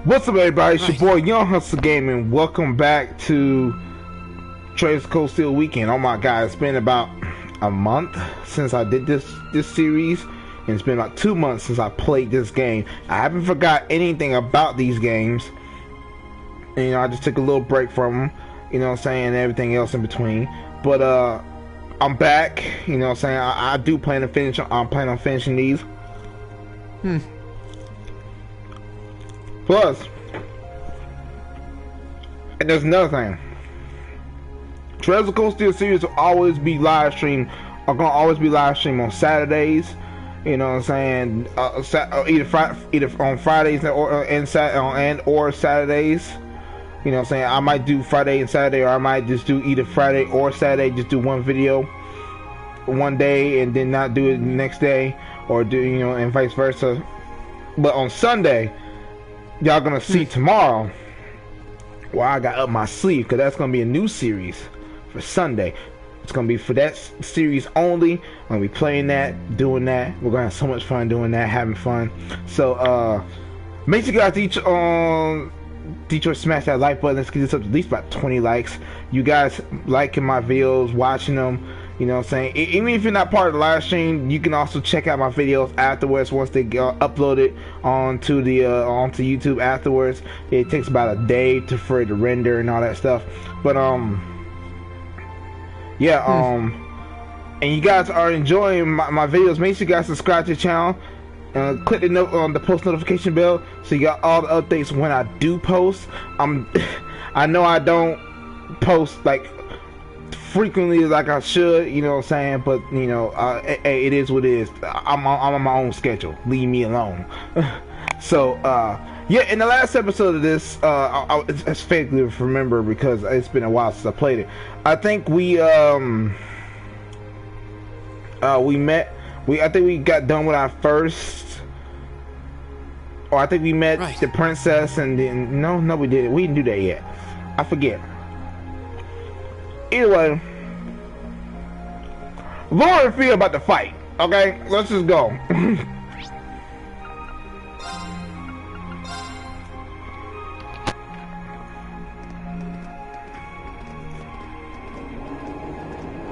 What's up, everybody? It's your boy Young Hustle Gaming. Welcome back to Trails Cold Steel Weekend. Oh my god, it's been about a month since I did this series, and it's been about 2 months since I played this game. I haven't forgot anything about these games. And, you know, I just took a little break from them, you know what I'm saying, and everything else in between. But I'm back, you know what I'm saying. I do plan to finish. I'm planning on finishing these. Plus, and there's another thing. Trails of Cold Steel series will always be live streamed. Are gonna always be live streamed on Saturdays. You know what I'm saying? Either on Fridays or Saturdays. You know what I'm saying? I might do Friday and Saturday, or I might just do either Friday or Saturday. Just do one video one day and then not do it the next day, or do, you know, and vice versa. But on Sunday, y'all gonna see tomorrow what I got up my sleeve, because that's gonna be a new series for Sunday. It's gonna be for that series only. I'm gonna be playing that, doing that. We're gonna have so much fun doing that, having fun. So make sure you guys Detroit smash that like button. Let's get this up to at least about 20 likes. You guys liking my videos, watching them, you know what I'm saying? Even if you're not part of the live stream, you can also check out my videos afterwards once they get uploaded onto YouTube afterwards. It takes about a day for it to render and all that stuff. But and you guys are enjoying my videos. Make sure you guys subscribe to the channel. Click the note on the post notification bell so you got all the updates when I do post. I know I don't post like frequently like I should, you know what I'm saying, but you know, it is what it is. I'm on my own schedule. Leave me alone. So yeah, in the last episode of this, it's vaguely remember because it's been a while since I played it. I think I think we got done with our first, or I think we met the princess, and then no, we didn't. We didn't do that yet. I forget. Either way, Laura and Fia about to fight. Okay, let's just go.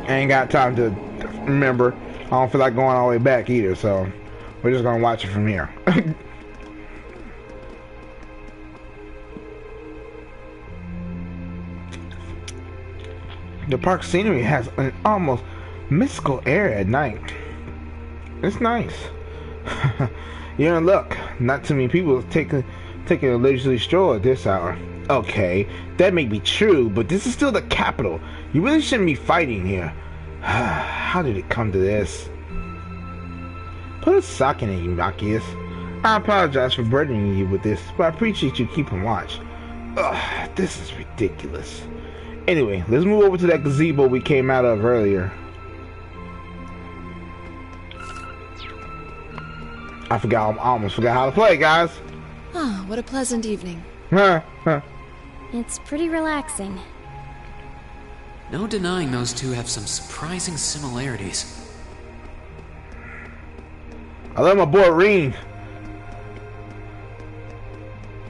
I ain't got time to remember. I don't feel like going all the way back either, so we're just gonna watch it from here. The park scenery has an almost mystical air at night. It's nice. You're in luck. Not too many people taking a leisurely stroll at this hour. Okay, that may be true, but this is still the capital. You really shouldn't be fighting here. How did it come to this? Put a sock in it, you Machias. I apologize for burdening you with this, but I appreciate you keeping watch. Ugh, this is ridiculous. Anyway, let's move over to that gazebo we came out of earlier. I almost forgot how to play, guys. Oh, what a pleasant evening. It's pretty relaxing. No denying those two have some surprising similarities. I love my boy Reen.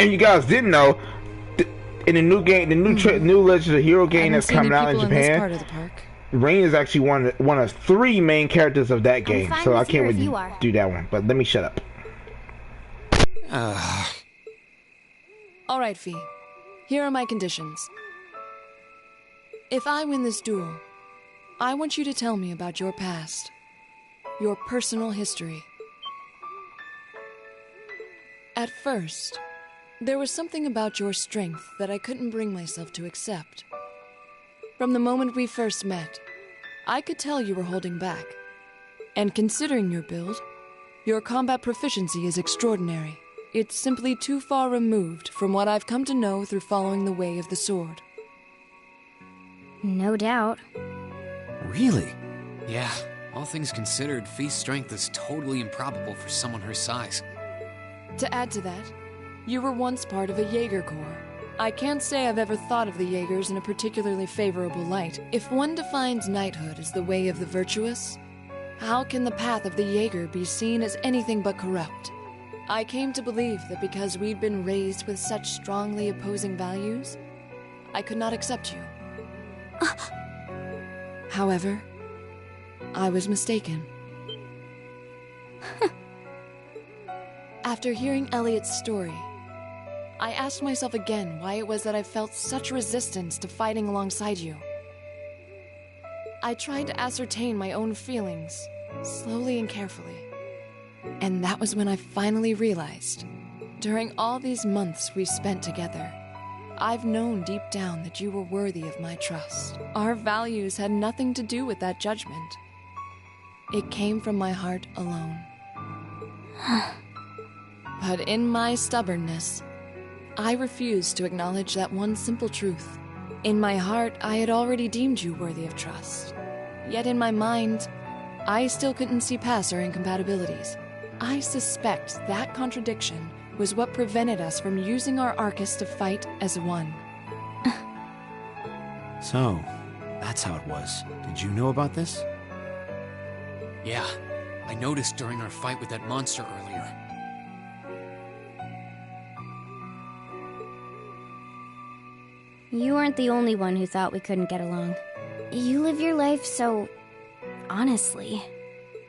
And you guys didn't know, in the new game, the new Legend of Hero game that's coming out in Japan, Rain is actually one of 3 main characters of that game. So I can't wait to do that one. But let me shut up. All right, Fee. Here are my conditions. If I win this duel, I want you to tell me about your past, your personal history. At first, there was something about your strength that I couldn't bring myself to accept. From the moment we first met, I could tell you were holding back. And considering your build, your combat proficiency is extraordinary. It's simply too far removed from what I've come to know through following the way of the sword. No doubt. Really? Yeah, all things considered, Fee's strength is totally improbable for someone her size. To add to that, you were once part of a Jaeger Corps. I can't say I've ever thought of the Jaegers in a particularly favorable light. If one defines knighthood as the way of the virtuous, how can the path of the Jaeger be seen as anything but corrupt? I came to believe that because we'd been raised with such strongly opposing values, I could not accept you. However, I was mistaken. After hearing Elliot's story, I asked myself again why it was that I felt such resistance to fighting alongside you. I tried to ascertain my own feelings, slowly and carefully. And that was when I finally realized, during all these months we spent together, I've known deep down that you were worthy of my trust. Our values had nothing to do with that judgment. It came from my heart alone. But in my stubbornness, I refused to acknowledge that one simple truth. In my heart, I had already deemed you worthy of trust. Yet in my mind, I still couldn't see past our incompatibilities. I suspect that contradiction was what prevented us from using our Arcus to fight as one. So, that's how it was. Did you know about this? Yeah, I noticed during our fight with that monster earlier. You weren't the only one who thought we couldn't get along. You live your life so... honestly.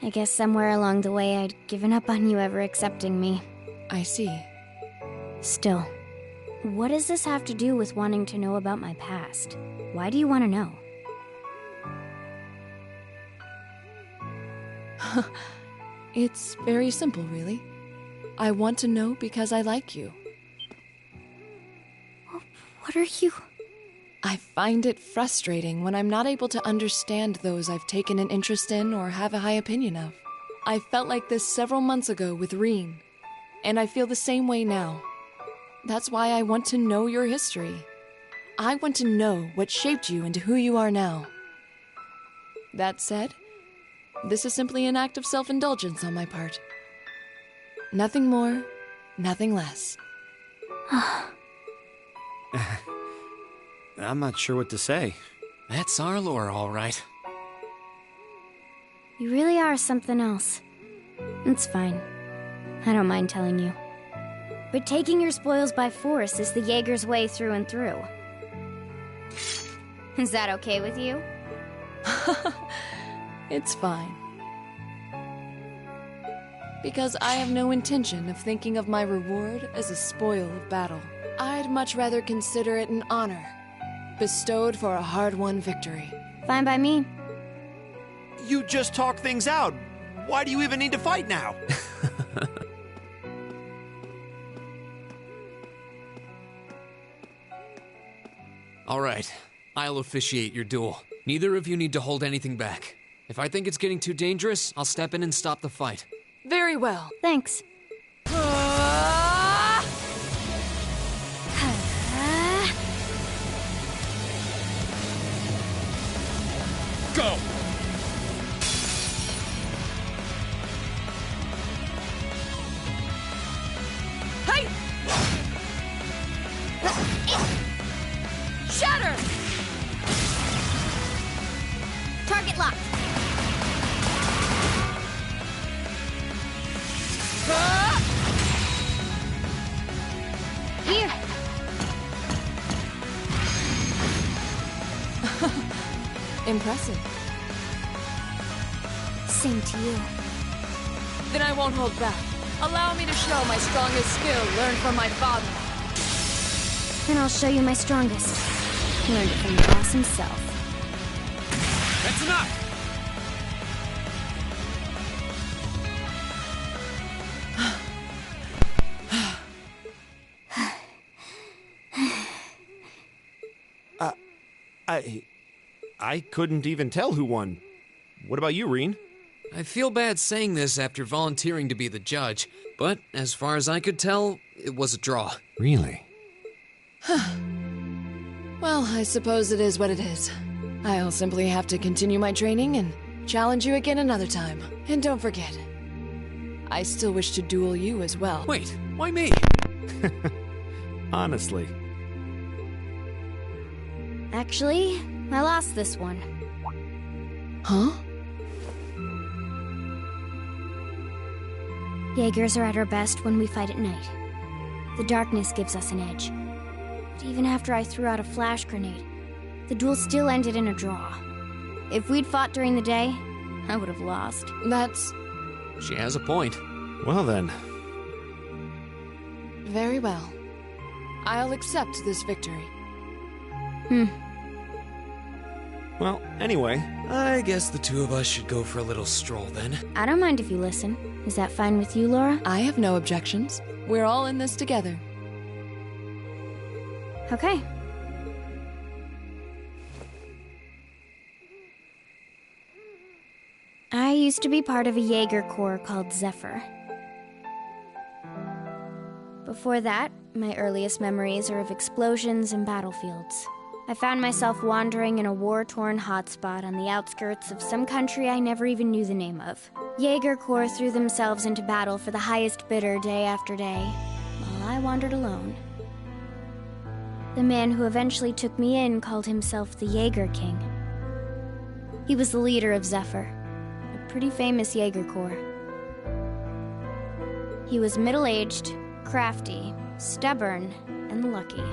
I guess somewhere along the way I'd given up on you ever accepting me. I see. Still, what does this have to do with wanting to know about my past? Why do you want to know? It's very simple, really. I want to know because I like you. What are you... I find it frustrating when I'm not able to understand those I've taken an interest in or have a high opinion of. I felt like this several months ago with Reen, and I feel the same way now. That's why I want to know your history. I want to know what shaped you into who you are now. That said, this is simply an act of self-indulgence on my part. Nothing more, nothing less. I'm not sure what to say. That's our lore, all right. You really are something else. It's fine. I don't mind telling you. But taking your spoils by force is the Jaeger's way through and through. Is that okay with you? It's fine. Because I have no intention of thinking of my reward as a spoil of battle. I'd much rather consider it an honor, bestowed for a hard-won victory. Fine by me. You just talk things out. Why do you even need to fight now? All right, I'll officiate your duel. Neither of you need to hold anything back. If I think it's getting too dangerous, I'll step in and stop the fight. Very well. Thanks. Go! Hey! Shatter! Target locked. Here. Impressive. Same to you. Then I won't hold back. Allow me to show my strongest skill learned from my father. Then I'll show you my strongest. Learned it from the boss himself. That's enough! I couldn't even tell who won. What about you, Reen? I feel bad saying this after volunteering to be the judge, but as far as I could tell, it was a draw. Really? Well, I suppose it is what it is. I'll simply have to continue my training and challenge you again another time. And don't forget, I still wish to duel you as well. Wait, why me? Honestly. Actually, I lost this one. Huh? Jaegers are at our best when we fight at night. The darkness gives us an edge. But even after I threw out a flash grenade, the duel still ended in a draw. If we'd fought during the day, I would have lost. That's She has a point. Well then. very well. I'll accept this victory. Well, anyway. I guess the two of us should go for a little stroll then. I don't mind if you listen. Is that fine with you, Laura? I have no objections. We're all in this together. Okay. I used to be part of a Jaeger Corps called Zephyr. Before that, my earliest memories are of explosions and battlefields. I found myself wandering in a war-torn hotspot on the outskirts of some country I never even knew the name of. Jaeger Corps threw themselves into battle for the highest bidder day after day, while I wandered alone. The man who eventually took me in called himself the Jaeger King. He was the leader of Zephyr, a pretty famous Jaeger Corps. He was middle-aged, crafty, stubborn, and lucky.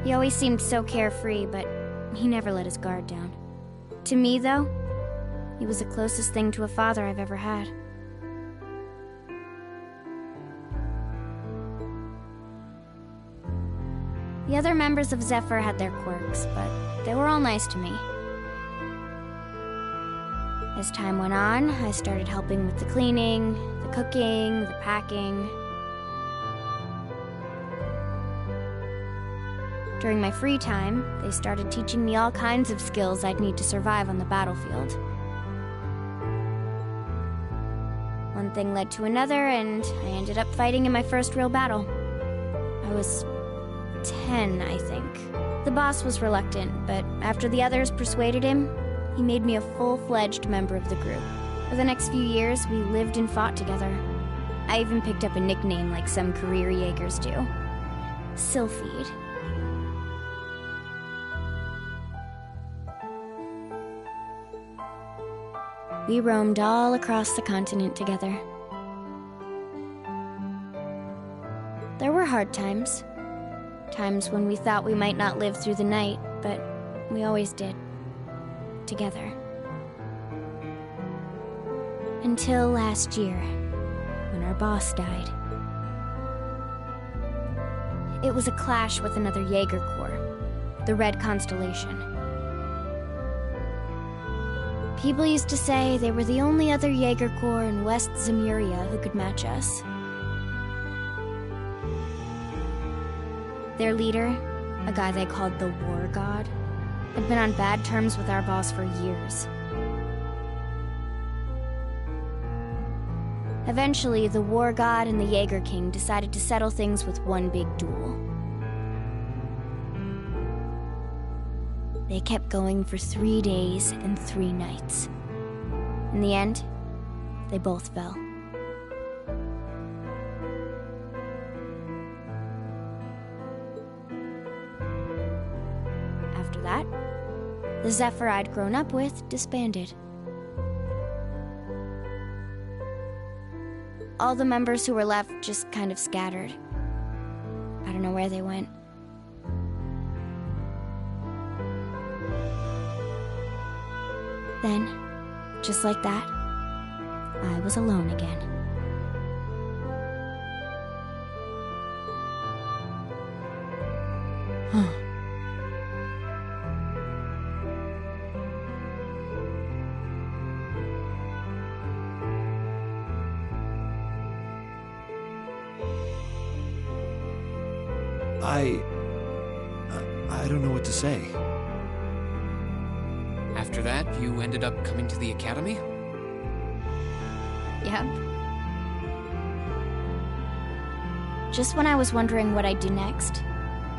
He always seemed so carefree, but he never let his guard down. To me, though, he was the closest thing to a father I've ever had. The other members of Zephyr had their quirks, but they were all nice to me. As time went on, I started helping with the cleaning, the cooking, the packing. During my free time, they started teaching me all kinds of skills I'd need to survive on the battlefield. One thing led to another, and I ended up fighting in my first real battle. I was 10, I think. The boss was reluctant, but after the others persuaded him, he made me a full-fledged member of the group. For the next few years, we lived and fought together. I even picked up a nickname like some career Jaegers do. Sylphide. We roamed all across the continent together. There were hard times. Times when we thought we might not live through the night, but we always did. Together. Until last year, when our boss died. It was a clash with another Jaeger Corps, the Red Constellation. People used to say they were the only other Jaeger Corps in West Zemuria who could match us. Their leader, a guy they called the War God, had been on bad terms with our boss for years. Eventually, the War God and the Jaeger King decided to settle things with one big duel. They kept going for 3 days and 3 nights. In the end, they both fell. After that, the Zephyr I'd grown up with disbanded. All the members who were left just kind of scattered. I don't know where they went. Then, just like that, I was alone again. I don't know what to say. After that, you ended up coming to the academy? Yep. Just when I was wondering what I'd do next,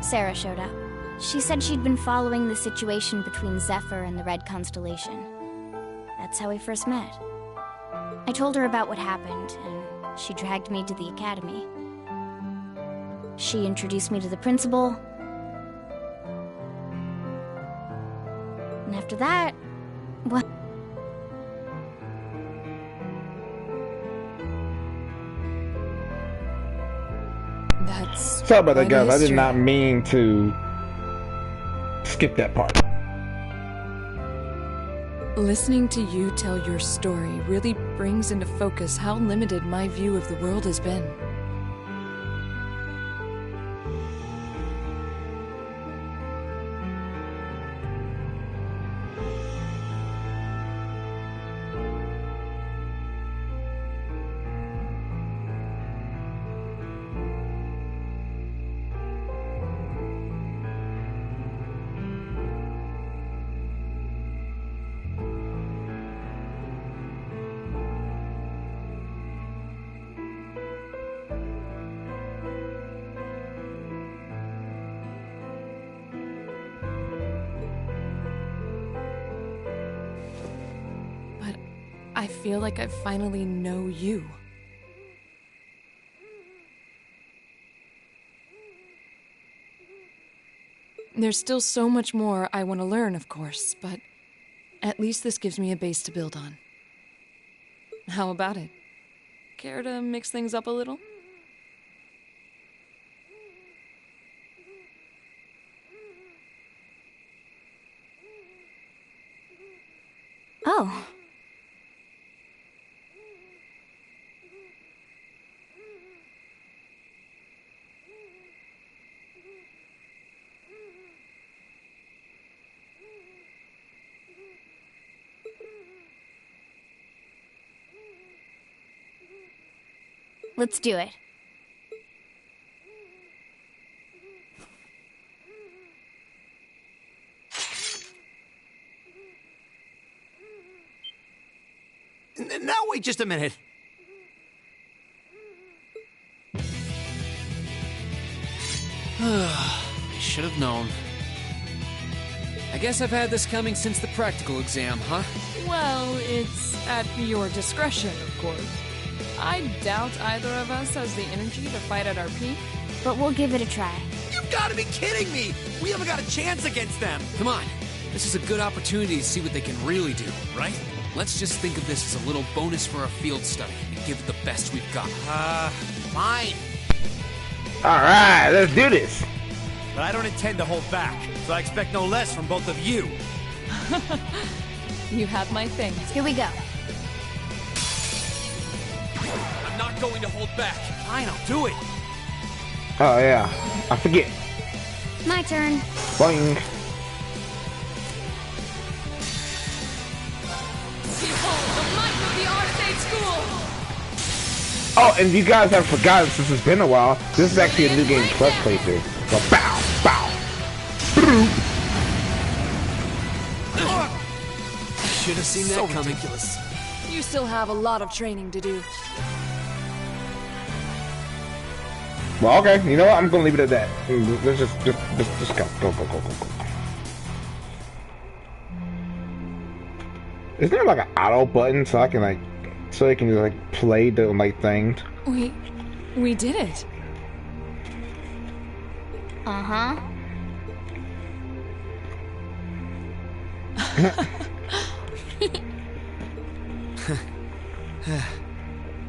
Sarah showed up. She said she'd been following the situation between Zephyr and the Red Constellation. That's how we first met. I told her about what happened, and she dragged me to the academy. She introduced me to the principal. And after that, well... That's... Sorry about that, quite guys. a I did history. not mean to skip that part. Listening to you tell your story really brings into focus how limited my view of the world has been. I feel like I finally know you. There's still so much more I want to learn, of course, but at least this gives me a base to build on. How about it? Care to mix things up a little? Oh. Let's do it. Now wait just a minute. I should have known. I guess I've had this coming since the practical exam, huh? Well, it's at your discretion, of course. I doubt either of us has the energy to fight at our peak. But we'll give it a try. You've got to be kidding me! We haven't got a chance against them! Come on. This is a good opportunity to see what they can really do, right? Let's just think of this as a little bonus for our field study and give it the best we've got. Fine. Alright, let's do this. But I don't intend to hold back, so I expect no less from both of you. You have my things. Here we go. I'm not going to hold back. Fine, I'll do it. Oh yeah, I forget. My turn. Boing. Behold the might of the Arcade School! Oh, and you guys have forgotten since it's been a while, this is actually a New Game Plus playthrough. So bow, bow. Should have seen that coming. Ridiculous. You still have a lot of training to do. Well, okay, you know what? I'm gonna leave it at that. Let's just go. Go. Isn't there like an auto button so I can like, so I can just like play the like things? We did it. Uh-huh.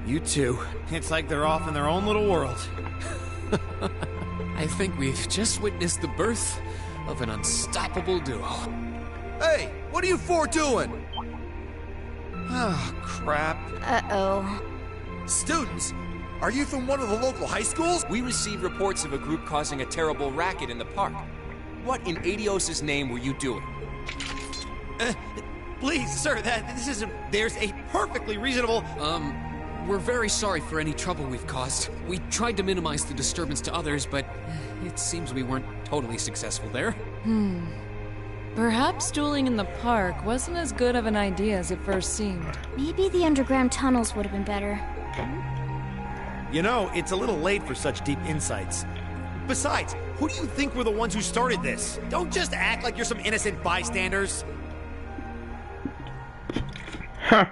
You two. It's like they're off in their own little world. I think we've just witnessed the birth of an unstoppable duo. Hey, what are you four doing? Oh, crap. Uh-oh. Students, are you from one of the local high schools? We received reports of a group causing a terrible racket in the park. What in Adios' name were you doing? Please, sir, this isn't... There's a perfectly reasonable... We're very sorry for any trouble we've caused. We tried to minimize the disturbance to others, but it seems we weren't totally successful there. Perhaps dueling in the park wasn't as good of an idea as it first seemed. Maybe the underground tunnels would have been better. You know, it's a little late for such deep insights. Besides, who do you think were the ones who started this? Don't just act like you're some innocent bystanders. Huh.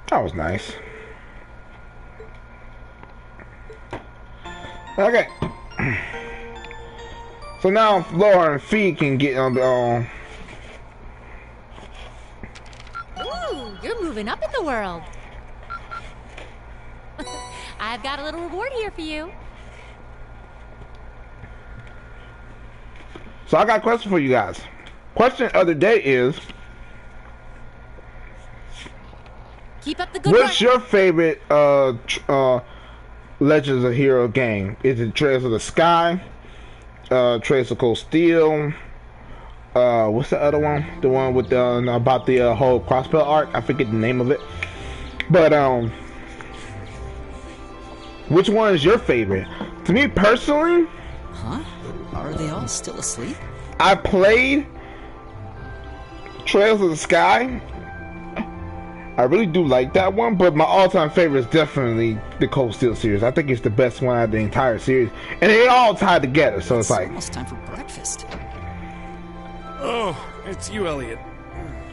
That was nice. Okay. So now Laura and Fee can get on the Ooh, you're moving up in the world. I've got a little reward here for you. So I got a question for you guys. Question of the day is, Keep up the good work. what's your favorite Legends of Hero game? Is it Trails of the Sky, Trails of Cold Steel, what's the other one? The one with the about the whole Crossbell arc? I forget the name of it. But which one is your favorite? To me personally, Huh? Are they all still asleep? I played Trails of the Sky. I really do like that one, but my all-time favorite is definitely the Cold Steel series. I think it's the best one out of the entire series, and they all tied together. So it's like Almost time for breakfast. Oh, it's you, Elliot.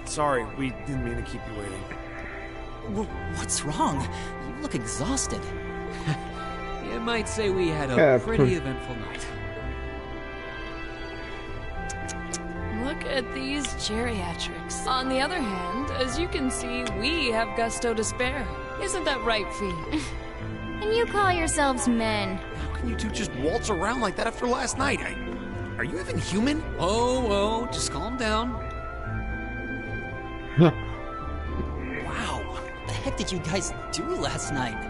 Sorry, we didn't mean to keep you waiting. What's wrong? You look exhausted. You might say we had a Yeah, pretty eventful night. Look at these geriatrics. On the other hand, as you can see, we have gusto to spare. Isn't that right, Fee? And you call yourselves men. How can you two just waltz around like that after last night? Are you even human? Oh, just calm down. Wow. What the heck did you guys do last night?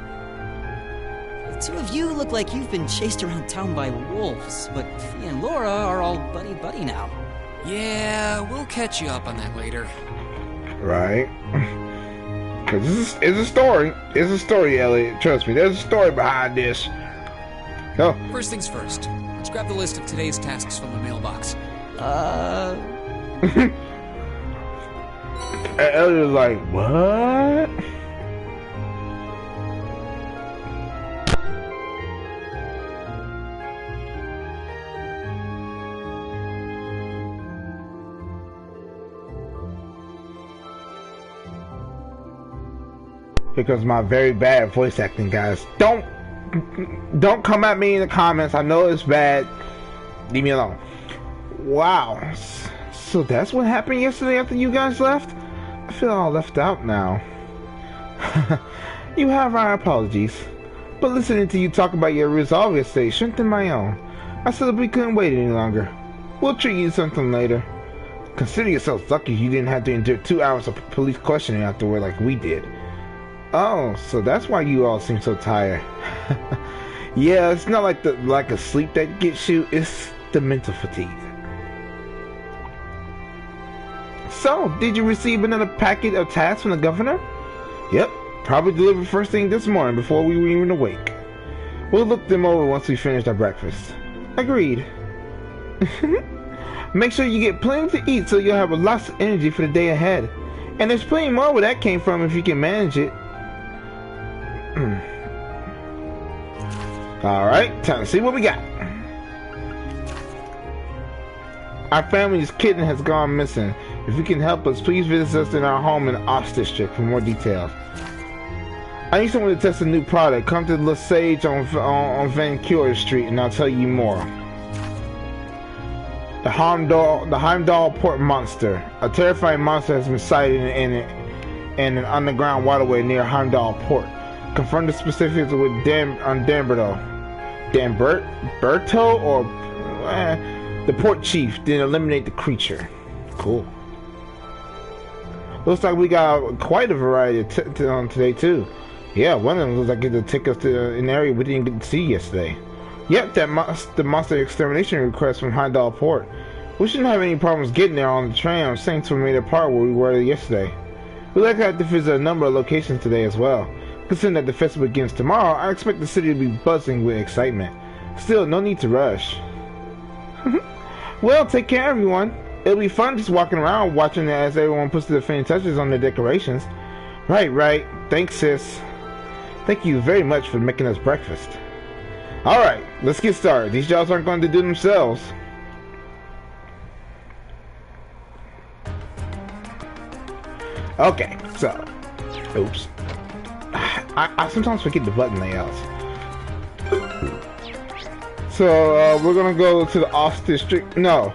The two of you look like you've been chased around town by wolves, but Fee and Laura are all buddy-buddy now. Yeah, we'll catch you up on that later. right, because this is a story. It's a story, Elliot. Trust me, there's a story behind this. Go. First things first. Let's grab the list of today's tasks from the mailbox. And Elliot was like, what? Here comes my very bad voice acting, guys. Don't come at me in the comments. I know it's bad. Leave me alone. Wow. So that's what happened yesterday after you guys left? I feel all left out now. You have our apologies. But listening to you talk about your resolve yesterday strengthened my own. I said we couldn't wait any longer. We'll treat you to something later. Consider yourself lucky you didn't have to endure 2 hours of police questioning afterward like we did. Oh, so that's why you all seem so tired. Yeah, it's not like the lack of sleep that gets you, it's the mental fatigue. So, did you receive another packet of tasks from the governor? Yep, probably delivered first thing this morning before we were even awake. We'll look them over once we finish our breakfast. Agreed. Make sure you get plenty to eat so you'll have lots of energy for the day ahead. And there's plenty more where that came from if you can manage it. Alright, time to see what we got. Our family's kitten has gone missing. If you can help us, please visit us in our home in the Ox District for more details. I need someone to test a new product. Come to Le Sage on Vancouver Street and I'll tell you more. The Heimdall Port Monster. A terrifying monster has been sighted in an underground waterway near Heimdall Port. Confirm the specifics with Danberto. Danberto or the port chief, then eliminate the creature. Cool. Looks like we got quite a variety today too. Yeah, one of them looks like it'll take us to an area we didn't get to see yesterday. Yep, the monster extermination request from Heimdall Port. We shouldn't have any problems getting there on the train since we made a part where we were yesterday. We'd like to have to visit a number of locations today as well. Considering that the festival begins tomorrow, I expect the city to be buzzing with excitement. Still, no need to rush. Well, take care, everyone. It'll be fun just walking around watching as everyone puts their finishing touches on their decorations. Right. Thanks, sis. Thank you very much for making us breakfast. Alright, let's get started. These jobs aren't going to do themselves. Okay, so... Oops. I sometimes forget the button layouts. So, we're gonna go to the Off District. No.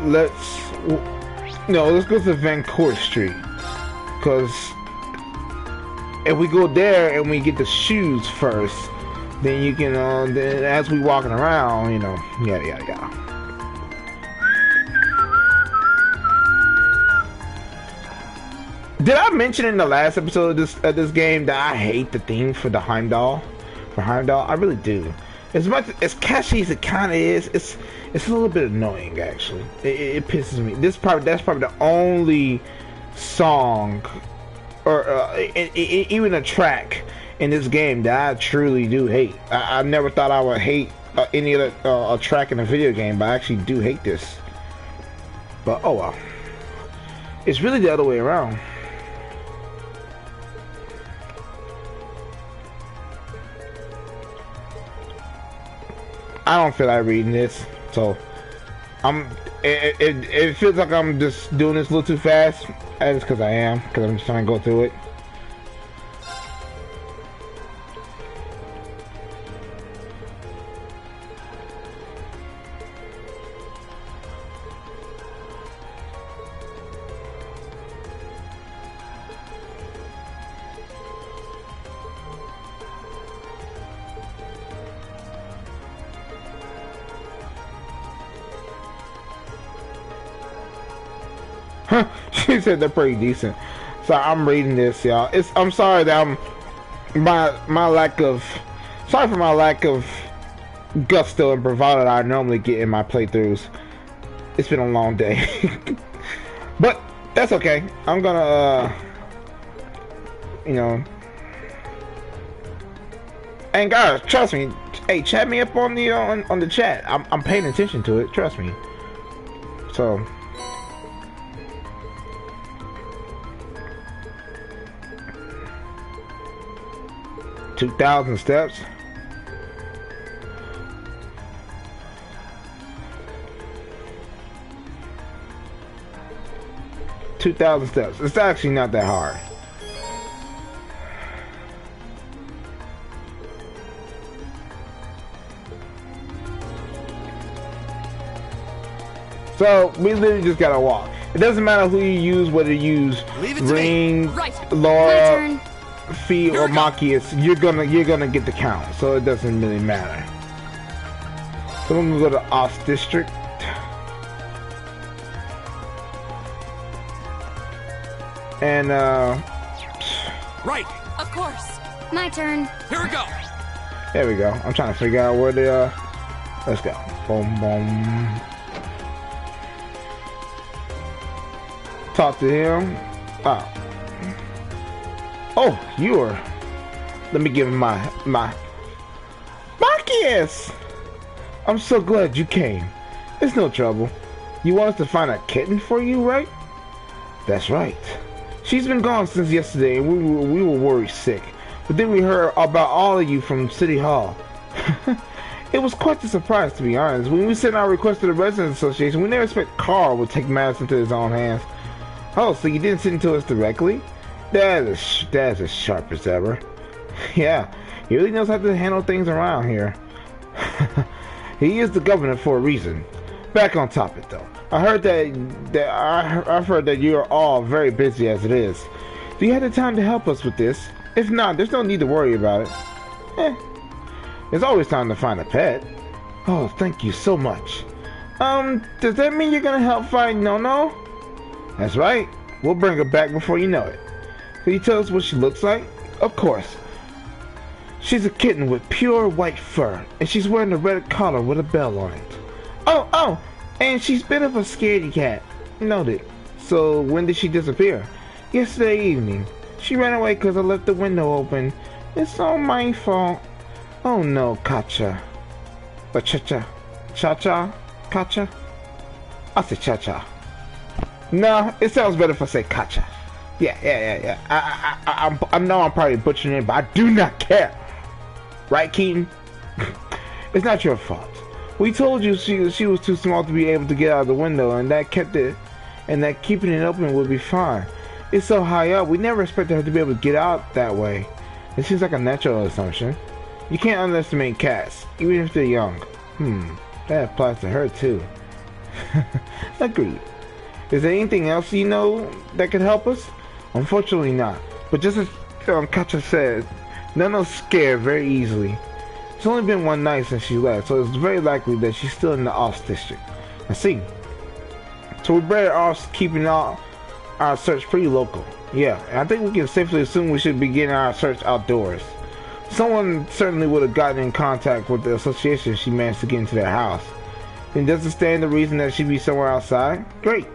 Let's go to Vancourt Street. Because if we go there and we get the shoes first, then you can, then as we walking around, you know, yada. Did I mention in the last episode of this game that I hate the theme for the Heimdall? For Heimdall, I really do. As much as catchy as it kind of is, it's a little bit annoying actually. It pisses me. That's probably the only song or even a track in this game that I truly do hate. I never thought I would hate any other a track in a video game, but I actually do hate this. But oh well. It's really the other way around. I don't feel like reading this, so it feels like I'm just doing this a little too fast. That's because I am, because I'm just trying to go through it. She said they're pretty decent. So I'm reading this, y'all. I'm sorry that my lack of gusto and bravado that I normally get in my playthroughs. It's been a long day. But that's okay. I'm gonna you know. And guys, trust me. Hey, chat me up on the chat. I'm paying attention to it, trust me. So 2,000 steps. It's actually not that hard. So we literally just gotta walk. It doesn't matter who you use, whether you use Ring, Laura, Fee or Machias, you're gonna get the count, so it doesn't really matter. So I'm gonna go to Off District. And right. Of course. My turn. Here we go. There we go. I'm trying to figure out where the let's go. Boom boom. Talk to him. Oh, you are. Let me give him my Machias! I'm so glad you came. It's no trouble. You want us to find a kitten for you, right? That's right. She's been gone since yesterday, and we were worried sick. But then we heard about all of you from City Hall. It was quite a surprise, to be honest. When we sent our request to the Residents Association, we never expected Carl would take matters into his own hands. Oh, so you didn't send it to us directly? That's as sharp as ever. Yeah, he really knows how to handle things around here. He is the governor for a reason. Back on topic, though. I heard I've heard that you are all very busy as it is. Do you have the time to help us with this? If not, there's no need to worry about it. There's always time to find a pet. Oh, thank you so much. Does that mean you're gonna help find No-No? That's right. We'll bring her back before you know it. Can you tell us what she looks like? Of course. She's a kitten with pure white fur, and she's wearing a red collar with a bell on it. Oh, and she's a bit of a scaredy cat. Noted. So when did she disappear? Yesterday evening. She ran away because I left the window open. It's all my fault. Oh no, Katja. Cha-cha. Cha-cha? Katja? I'll say cha-cha. No, it sounds better if I say kacha. Yeah. I know I'm probably butchering it, but I do not care. Right, Keaton? It's not your fault. We told you she was too small to be able to get out of the window, and that keeping it open would be fine. It's so high up, we never expected her to be able to get out that way. It seems like a natural assumption. You can't underestimate cats, even if they're young. That applies to her too. Agreed. Is there anything else you know that could help us? Unfortunately not. But just as Kacha said, Nano's scared very easily. It's only been one night since she left, so it's very likely that she's still in the Ops district. I see. So we better off keeping our search pretty local. Yeah, and I think we can safely assume we should begin our search outdoors. Someone certainly would have gotten in contact with the association if she managed to get into their house. Then does it stand the reason that she'd be somewhere outside? Great.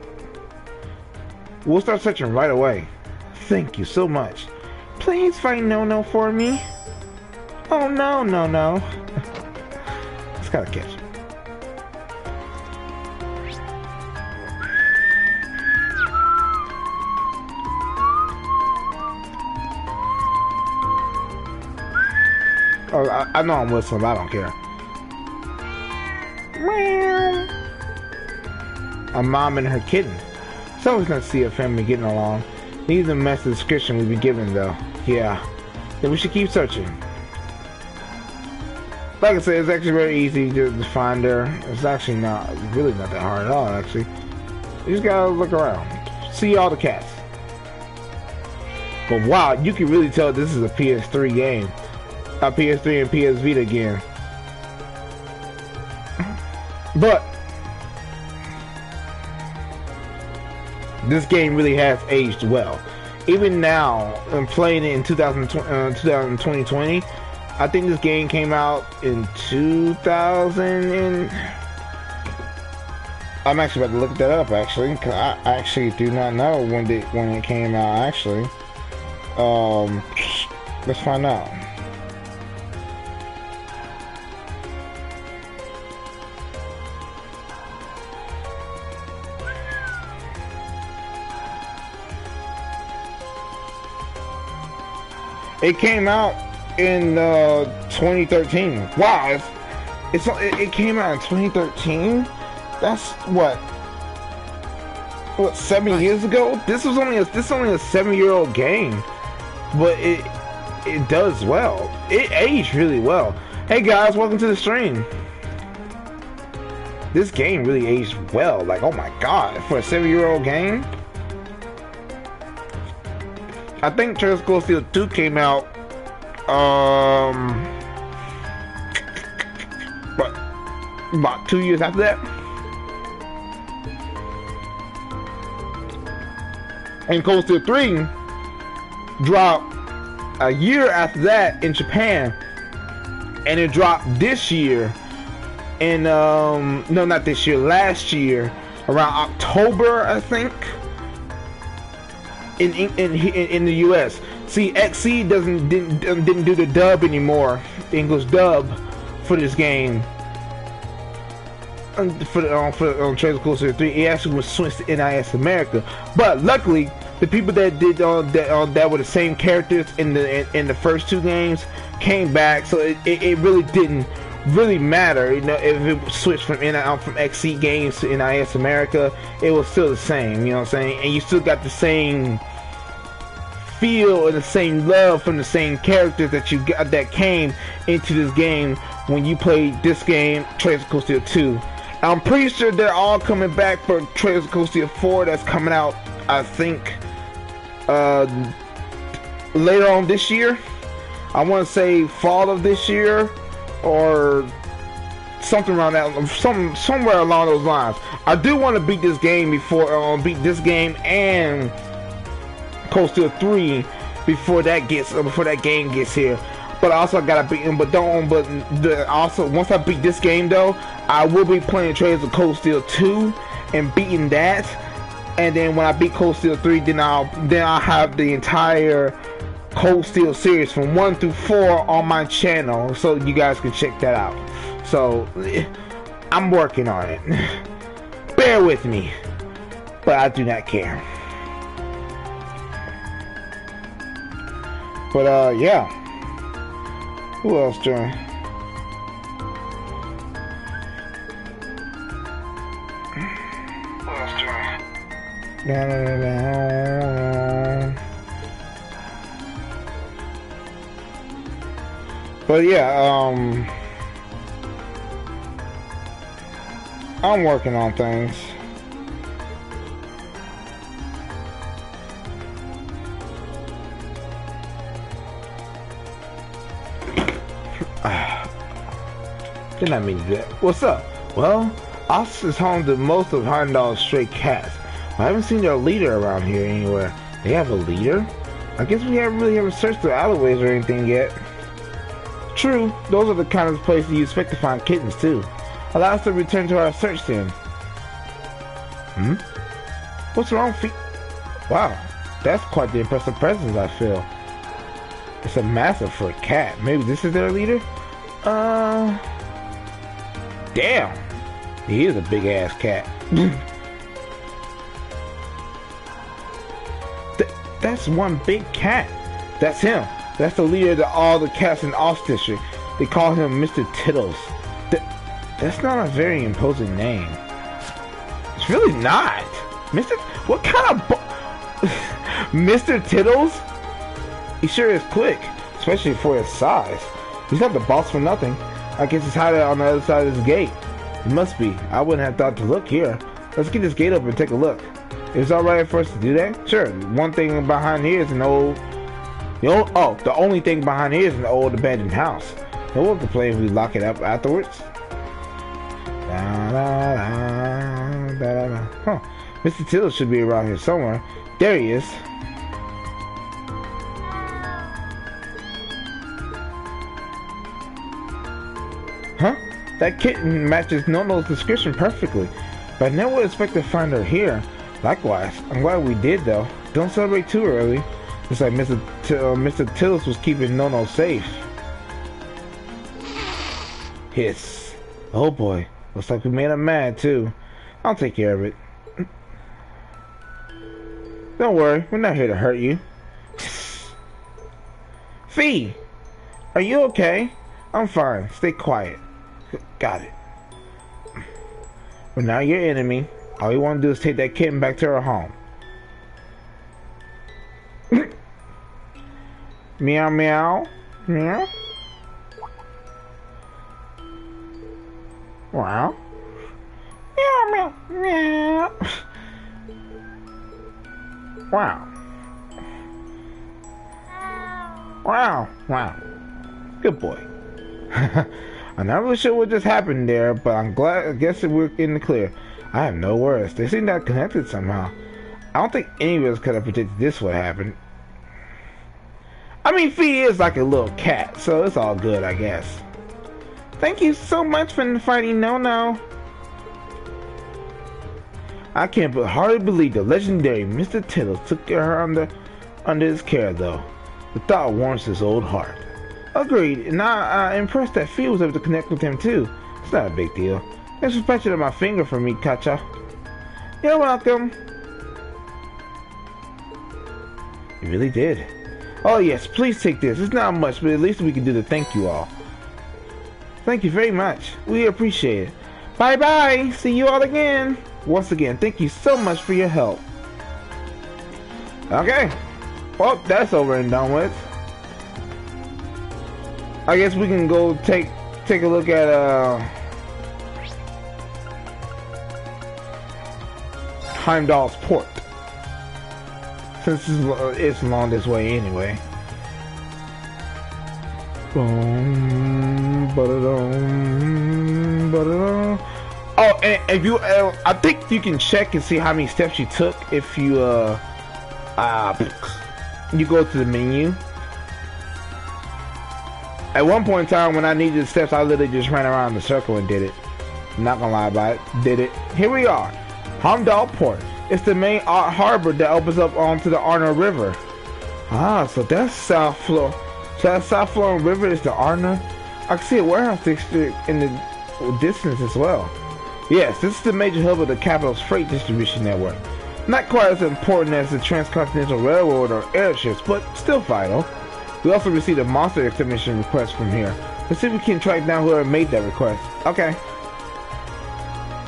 We'll start searching right away. Thank you so much. Please find No for me. Oh no. It's gotta catch it. Oh, I know I'm whistling, but I don't care. A mom and her kitten. It's always nice to see a family getting along. Needs a mess of description we've been given, though. Yeah. Then we should keep searching. Like I said, it's actually very easy to find her. It's actually really not that hard at all, actually. You just gotta look around. See all the cats. But wow, you can really tell this is a PS3 game. A PS3 and PS Vita game. But this game really has aged well. Even now, I'm playing it in 2020. I think this game came out in 2000 and... I'm actually about to look that up, actually, because I actually do not know when it came out, actually. Let's find out. It came out in 2013. Wow, it came out in 2013. That's what 7 years ago. This is only a 7-year-old game, but it does well. It aged really well. Hey guys, welcome to the stream. This game really aged well. Like, oh my god, for a 7-year-old game. I think Trails of Cold Steel 2 came out about 2 years after that. And Cold Steel 3 dropped a year after that in Japan. And it dropped this year in no, not this year, last year around October, I think. In the US. See, XC didn't do the dub anymore, the English dub for this game. For Trails of Cold Steel 3, it actually was switched to NIS America. But luckily, the people that did that were the same characters in the first two games came back, so it really didn't really matter, you know, if it switched from XC games to NIS America. It was still the same, you know what I'm saying? And you still got the same feel and the same love from the same characters that you got that came into this game when you played this game, Trails of Cold Steel 2. I'm pretty sure they're all coming back for Trails of Cold Steel 4 that's coming out, I think, later on this year. I want to say fall of this year or something around that, somewhere along those lines. I do want to beat this game and Cold Steel 3 before that game gets here. But I also gotta beat him. Also once I beat this game though, I will be playing Trails of Cold Steel 2 and beating that. And then when I beat Cold Steel 3, then I'll have the entire Cold Steel series from 1 through 4 on my channel, so you guys can check that out. So I'm working on it. Bear with me. But I do not care. But, yeah. Who else joined? But yeah, I'm working on things. Did not mean to do that. What's up? Well, Oz is home to most of Heimdall's stray cats. I haven't seen their leader around here anywhere. They have a leader? I guess we haven't really searched the alleyways or anything yet. True, those are the kind of places you expect to find kittens too. Allow us to return to our search then. What's wrong, Fee? Wow, that's quite the impressive presence, I feel. It's a massive for a cat. Maybe this is their leader? Damn! He is a big ass cat. That's one big cat. That's him. That's the leader of all the cats in Oz District. They call him Mr. Tittles. That's not a very imposing name. It's really not. Mr. What kind of Mr. Tittles? He sure is quick, especially for his size. He's not the boss for nothing. I guess he's hiding on the other side of this gate. It must be. I wouldn't have thought to look here. Let's get this gate up and take a look. If it's alright for us to do that? Sure. One thing behind here is an old... the only thing behind here is an old abandoned house. No one can complain if we lock it up afterwards. Huh. Mr. Tittles should be around here somewhere. There he is. Huh? That kitten matches Nono's description perfectly. But I never would expect to find her here. Likewise, I'm glad we did though. Don't celebrate too early. Looks like Mr. Tittles was keeping Nono safe. Hiss. Oh boy. Looks like we made him mad too. I'll take care of it. Don't worry, we're not here to hurt you. Fee! Are you okay? I'm fine. Stay quiet. Got it. We're not your enemy. All you want to do is take that kitten back to her home. Meow meow. Meow. Wow. Meow meow meow. Wow. Wow. Wow. Good boy. I'm not really sure what just happened there, but I'm glad. I guess we're in the clear. I have no worries. They seem not connected somehow. I don't think any of us could have predicted this would happen. I mean, Fee is like a little cat, so it's all good, I guess. Thank you so much for fighting Nono. I can't hardly believe the legendary Mr. Tittles took her under his care, though. The thought warms his old heart. Agreed, and I'm impressed that Fee was able to connect with him too. It's not a big deal. Thanks for patching up my finger for me, Katja. You're welcome. You really did. Oh yes, please take this. It's not much, but at least we can do the thank you all. Thank you very much. We appreciate it. Bye bye. See you all again. Once again, thank you so much for your help. Okay. Well, that's over and done with. I guess we can go take a look at Heimdall's port, since it's along this way anyway. Oh, and if you, I think you can check and see how many steps you took if you you go to the menu. At one point in time, when I needed the steps, I literally just ran around the circle and did it. I'm not gonna lie about it. Did it. Here we are. Heimdall Port. It's the main harbor that opens up onto the Arno River. Ah, so that's South Florida. So that South Florida River is the Arno. I can see a warehouse district in the distance as well. Yes, this is the major hub of the capital's freight distribution network. Not quite as important as the Transcontinental Railroad or airships, but still vital. We also received a monster extermination request from here. Let's see if we can track down whoever made that request. Okay.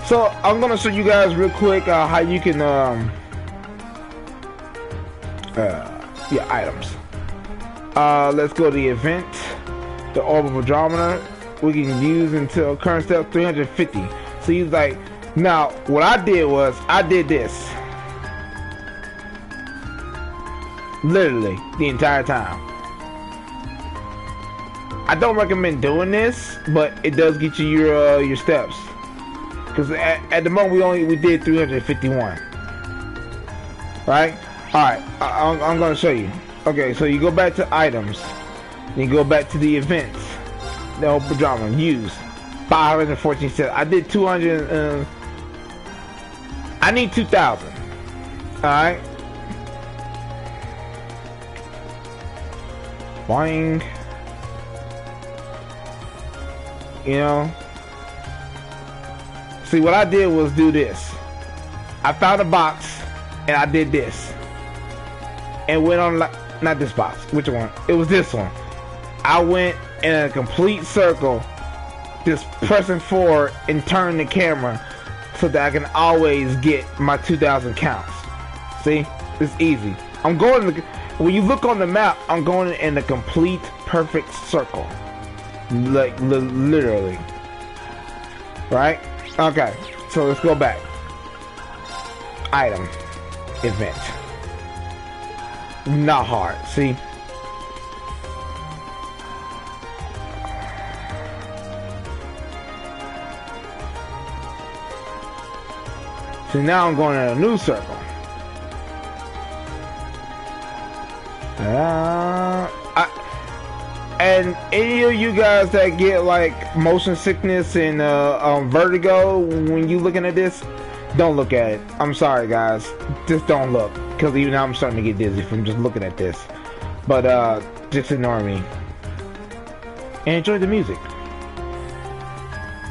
So, I'm gonna show you guys real quick how you can, items. Let's go to the event. The orb of Andromeda. We can use until current step 350. So he's like, now, what I did was, I did this. Literally, the entire time. I don't recommend doing this, but it does get you your steps. Because at the moment we did 351. Right? Alright, I'm gonna show you. Okay, so you go back to items. Then you go back to the events. The open drama. Use. 514 steps. I did 200. I need 2,000. Alright? Boing. You know? See, what I did was do this. I found a box and I did this. And went on, not this box. Which one? It was this one. I went in a complete circle, just pressing forward and turn the camera so that I can always get my 2,000 counts. See? It's easy. I'm going to, when you look on the map, I'm going in a complete perfect circle. Like, literally. Right? Okay. So let's go back. Item. Event. Not hard. See? So now I'm going in a new circle. And any of you guys that get like motion sickness and vertigo when you looking at this, don't look at it. I'm sorry, guys. Just don't look, because even now I'm starting to get dizzy from just looking at this. But just ignore me and enjoy the music.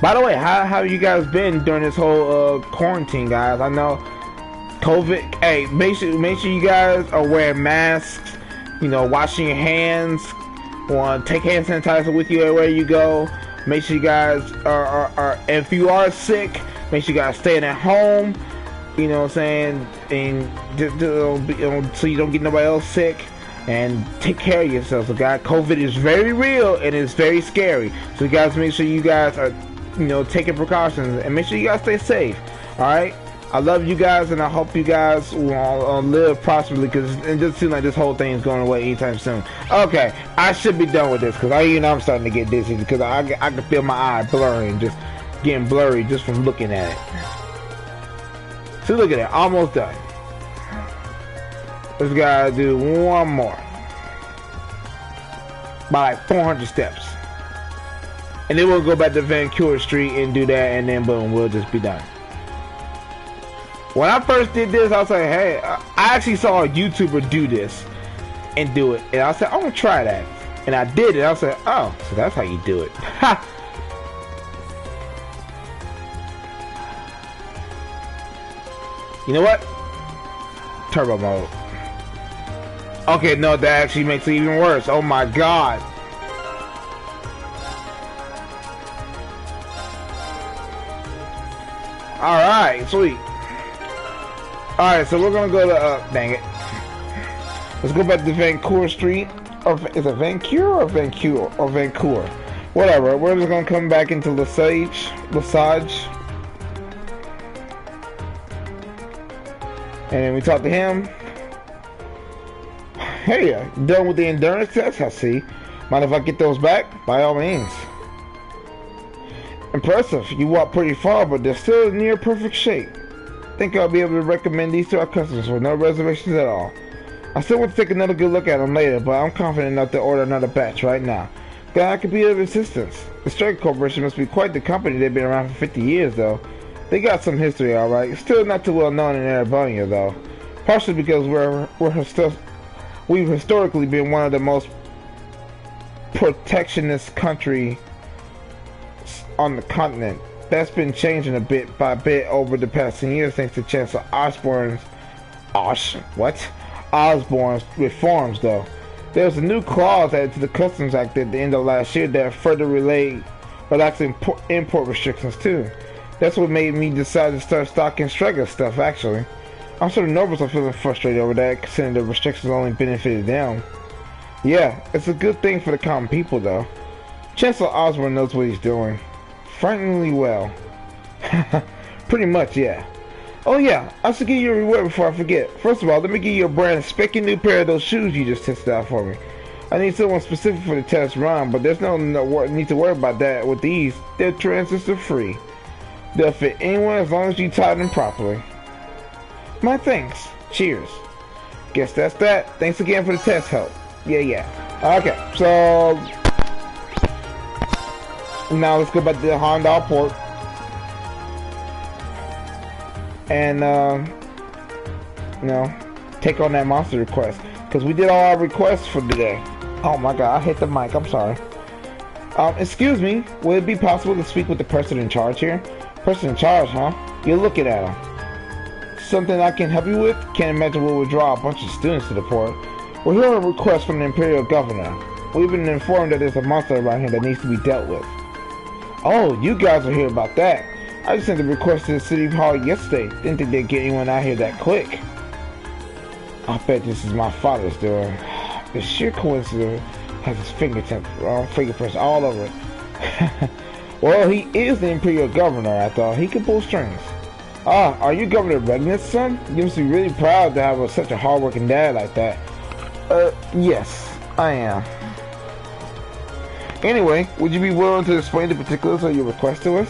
By the way, how have you guys been during this whole quarantine, guys? I know COVID. Hey, make sure you guys are wearing masks. You know, washing your hands. Take hand sanitizer with you everywhere you go. Make sure you guys are if you are sick, make sure you guys staying at home. You know what I'm saying? And just, so you don't get nobody else sick. And take care of yourselves. So guys, COVID is very real and it's very scary. So you guys make sure you guys are, you know, taking precautions and make sure you guys stay safe. Alright? I love you guys and I hope you guys will live prosperously, because it just seems like this whole thing is going away anytime soon. Okay, I should be done with this because I'm starting to get dizzy because I can feel my eye blurring, just getting blurry just from looking at it. So look at that, almost done. Let's gotta do one more. By like 400 steps. And then we'll go back to Vancouver Street and do that, and then boom, we'll just be done. When I first did this, I was like, hey, I actually saw a YouTuber do this and do it. And I said, I'm going to try that. And I did it. I said, oh, so that's how you do it. Ha! You know what? Turbo mode. Okay, no, that actually makes it even worse. Oh my god. Alright, sweet. Alright, so we're gonna go to, dang it. Let's go back to Vancouver Street. Or is it Vancouver or Vancouver? Or Vancouver? Whatever, we're just gonna come back into Lesage. And then we talk to him. Hey, done with the endurance test, I see. Mind if I get those back? By all means. Impressive, you walked pretty far, but they're still in near perfect shape. Think I'll be able to recommend these to our customers with no reservations at all. I still want to take another good look at them later, but I'm confident enough to order another batch right now. Glad I could be of assistance. The Stryker Corporation must be quite the company. They've been around for 50 years, though. They got some history, alright. Still not too well known in Erebonia, though. Partially because we've historically been one of the most protectionist countries on the continent. that's been changing a bit by bit over the past 10 years thanks to Chancellor Osborne's Osborne's reforms, though. There was a new clause added to the Customs Act at the end of last year that further relaxed import restrictions too. That's what made me decide to start stocking Strega stuff, actually. I'm sure the nobles are feeling frustrated over that, considering the restrictions only benefited them. Yeah, it's a good thing for the common people, though. Chancellor Osborne knows what he's doing. Frighteningly well. Pretty much, yeah. Oh yeah, I should give you a reward before I forget. First of all, let me give you a brand spanking new pair of those shoes you just tested out for me. I need someone specific for the test run, but there's no need to worry about that with these. They're transistor free. They'll fit anyone as long as you tie them properly. My thanks. Cheers. Guess that's that. Thanks again for the test help. Yeah. Okay, so now let's go back to the Heimdall port. And take on that monster request. Because we did all our requests for today. Oh my god, I hit the mic, I'm sorry. Excuse me, would it be possible to speak with the person in charge here? Person in charge, huh? You're looking at him. Something I can help you with? Can't imagine what would draw a bunch of students to the port. We're here on a request from the Imperial Governor. We've been informed that there's a monster around here that needs to be dealt with. Oh, you guys are here about that. I just sent a request to the City Hall yesterday. Didn't think they'd get anyone out here that quick. I bet this is my father's doing. The sheer coincidence has his fingerprints all over it. Well, he is the Imperial Governor, I thought. He can pull strings. Ah, are you Governor Regnit's son? You must be really proud to have such a hard-working dad like that. Yes, I am. Anyway, would you be willing to explain the particulars of your request to us?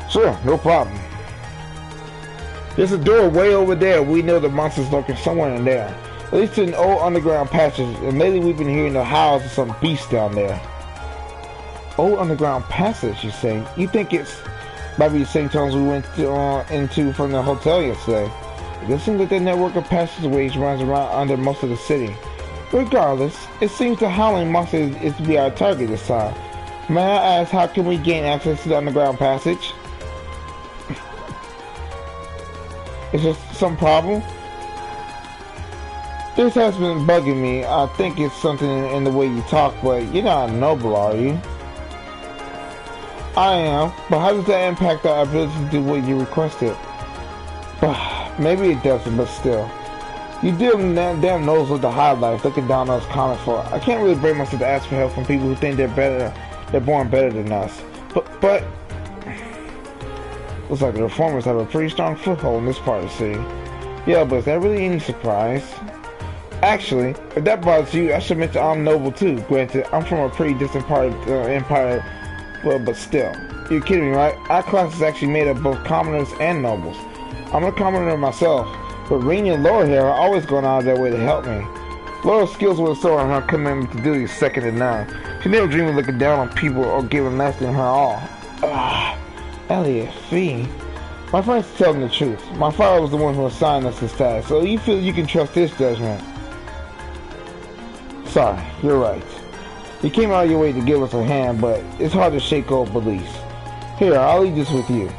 Sure, no problem. There's a door way over there. We know the monster's lurking somewhere in there. At least to an old underground passage, and lately we've been hearing the howls of some beast down there. Old underground passage, you say? You think it's might be the same tunnels we went into from the hotel yesterday? It seems that the network of passageways runs around under most of the city. Regardless, it seems the howling monster is to be our target this time. May I ask, how can we gain access to the underground passage? Is there some problem? This has been bugging me. I think it's something in the way you talk, but you're not a noble, are you? I am, but how does that impact our ability to do what you requested? Maybe it doesn't, but still. You damn knows what the high life looking down on us common for. I can't really bring myself to ask for help from people who think they're born better than us. But looks like the reformers have a pretty strong foothold in this part of the city. Yeah, but is that really any surprise? Actually, if that bothers you, I should mention I'm noble too. Granted, I'm from a pretty distant part of the empire, but still. You're kidding me, right? Our class is actually made of both commoners and nobles. I'm a commoner myself, but Rainy and Laura here are always going out of their way to help me. Laura's skills with a sword and her commitment to duty is second to none. She never dreamed of looking down on people or giving less than her all. Elliot Fee. My friend's telling the truth. My father was the one who assigned us this task, so you feel you can trust his judgment. Sorry, you're right. You came out of your way to give us a hand, but it's hard to shake old beliefs. Here, I'll leave this with you.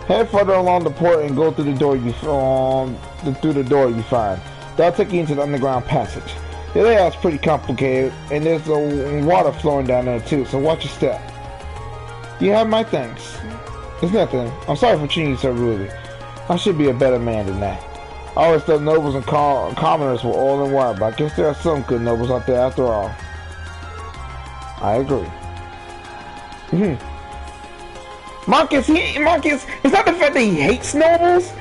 Head further along the port and go through the door you find. That'll take you into the underground passage. The layout's pretty complicated, and there's water flowing down there too, so watch your step. You have my thanks. It's nothing. I'm sorry for treating you so rudely. I should be a better man than that. I always thought nobles and commoners were all in one, but I guess there are some good nobles out there after all. I agree. Marcus, it's not the fact that he hates nobles,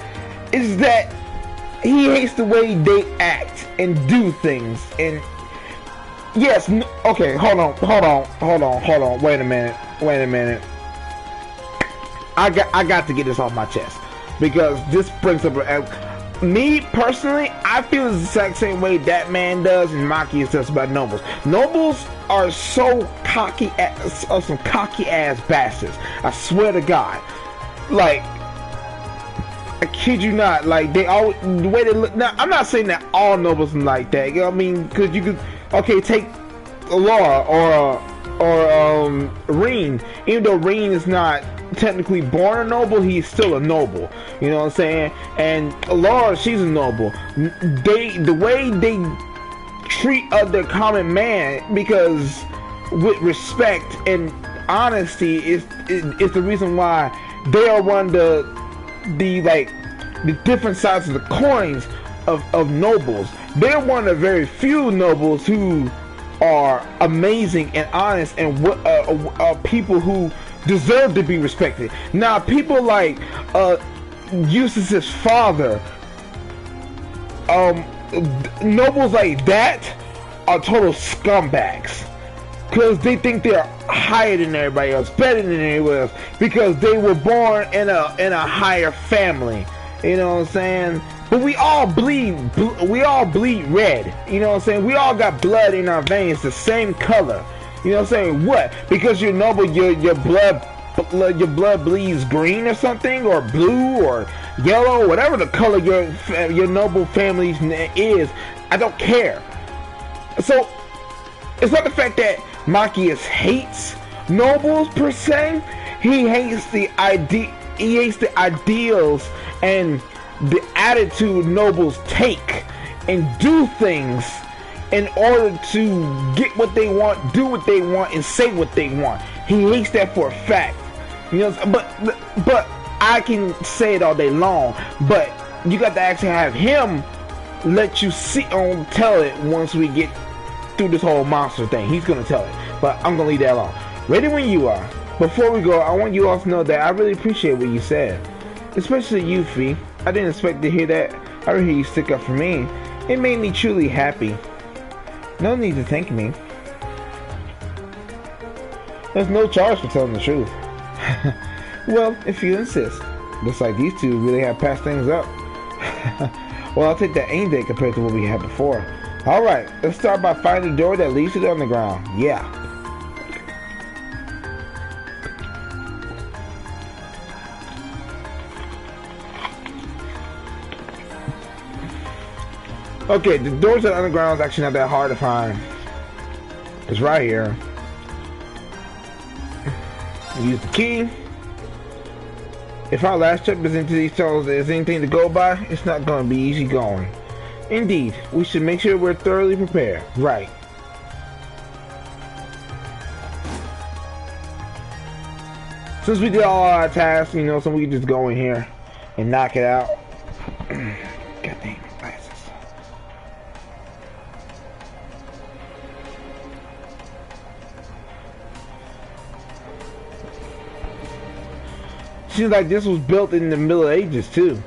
it's that he hates the way they act and do things. And yes, okay, hold on, wait a minute. I got to get this off my chest, because this brings up me personally. I feel the exact same way that man does and Maki does about nobles. Nobles are so cocky, some cocky ass bastards. I swear to God. Like, I kid you not. Like, they always, the way they look. Now, I'm not saying that all nobles are like that. You know what I mean? Because you could, okay, take Laura or Reen. Even though Reen is not technically born a noble, he's still a noble. You know what I'm saying? And Laura, she's a noble. The way they treat other common man, because with respect and honesty is the reason why they are one of the different sides of the coins of nobles. They're one of the very few nobles who are amazing and honest and people who deserve to be respected. Now, people like Eustace's father, nobles like that are total scumbags, because they think they're higher than everybody else, better than everybody else, because they were born in a higher family. You know what I'm saying? But we all bleed red. You know what I'm saying? We all got blood in our veins, the same color. You know what I'm saying? What? Because you're noble, your blood bleeds green or something, or blue or yellow, whatever the color your noble family is. I don't care. So it's not the fact that Machias hates nobles per se. He hates the ideals and the attitude nobles take and do things in order to get what they want, do what they want, and say what they want. He hates that for a fact. You know, but I can say it all day long, but you got to actually have him let you tell it once we get through this whole monster thing. He's gonna tell it, but I'm gonna leave that alone. Ready when you are. Before we go, I want you all to know that I really appreciate what you said, especially you, Fee. I didn't expect to hear that. I heard you stick up for me. It made me truly happy. No need to thank me. There's no charge for telling the truth. Well, if you insist. Looks like these two really have passed things up. Well, I'll take that any day compared to what we had before. Alright, let's start by finding the door that leads to the underground. Yeah. Okay, the doors to the underground is actually not that hard to find. It's right here. Use the key. If our last trip is into these tunnels is anything to go by, it's not going to be easy going. Indeed, we should make sure we're thoroughly prepared. Right. Since we did all our tasks, you know, so we can just go in here and knock it out. Goddamn glasses. Seems like this was built in the Middle Ages too.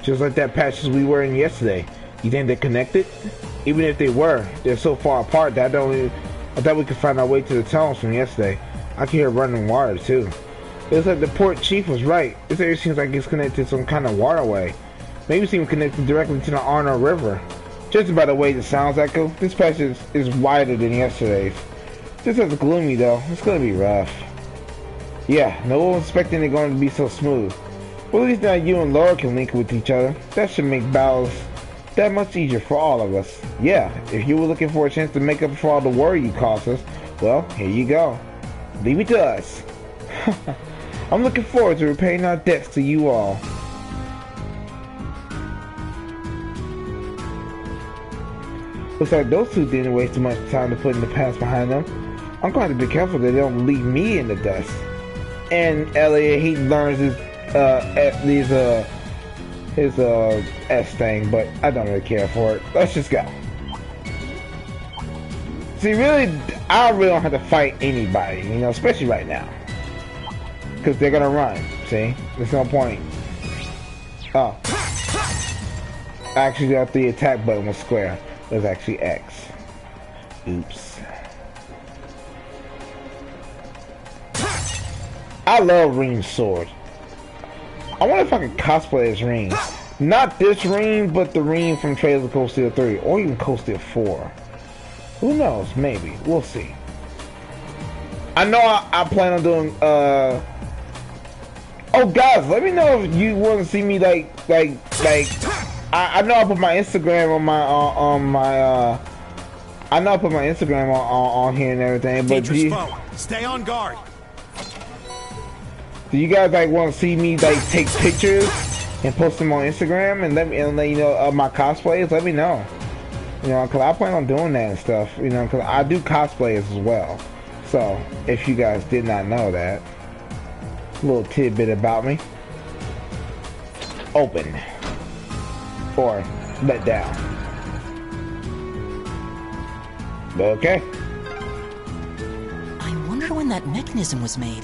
Just like that patches we were in yesterday. You think they're connected? Even if they were, they're so far apart that I thought we could find our way to the tunnels from yesterday. I can hear running water too. It looks like the port chief was right. This area seems like it's connected to some kind of waterway. Maybe it's even connected directly to the Arno River. Judging by the way the sounds echo, this passage is wider than yesterday's. This is gloomy though. It's gonna be rough. Yeah, no one was expecting it going to be so smooth. Well, at least now you and Laura can link with each other. That should make battles that much easier for all of us. Yeah, if you were looking for a chance to make up for all the worry you caused us, well, here you go. Leave it to us. I'm looking forward to repaying our debts to you all. Looks like those two didn't waste too much time to put in the past behind them. I'm going to be careful that they don't leave me in the dust. And Elliot, he learns his S thing, but I don't really care for it. Let's just go. See, really, I really don't have to fight anybody, you know, especially right now. Because they're gonna run, see? There's no point. Oh. Actually, the attack button was square. It was actually X. Oops. I love Reen's sword. I wonder if I could cosplay as Reen. Not this Reen, but the Reen from Trails of Cold Steel 3, or even Cold Steel 4. Who knows? Maybe. We'll see. I know I plan on doing, oh guys, let me know if you want to see me I know I put my Instagram on I know I put my Instagram on here and everything, but Dangerous foe. Stay on guard. do you guys like want to see me like take pictures and post them on Instagram and let you know of my cosplays? Let me know. You know, cause I plan on doing that and stuff. You know, cause I do cosplays as well. So if you guys did not know that, a little tidbit about me. Open or let down. Okay. I wonder when that mechanism was made.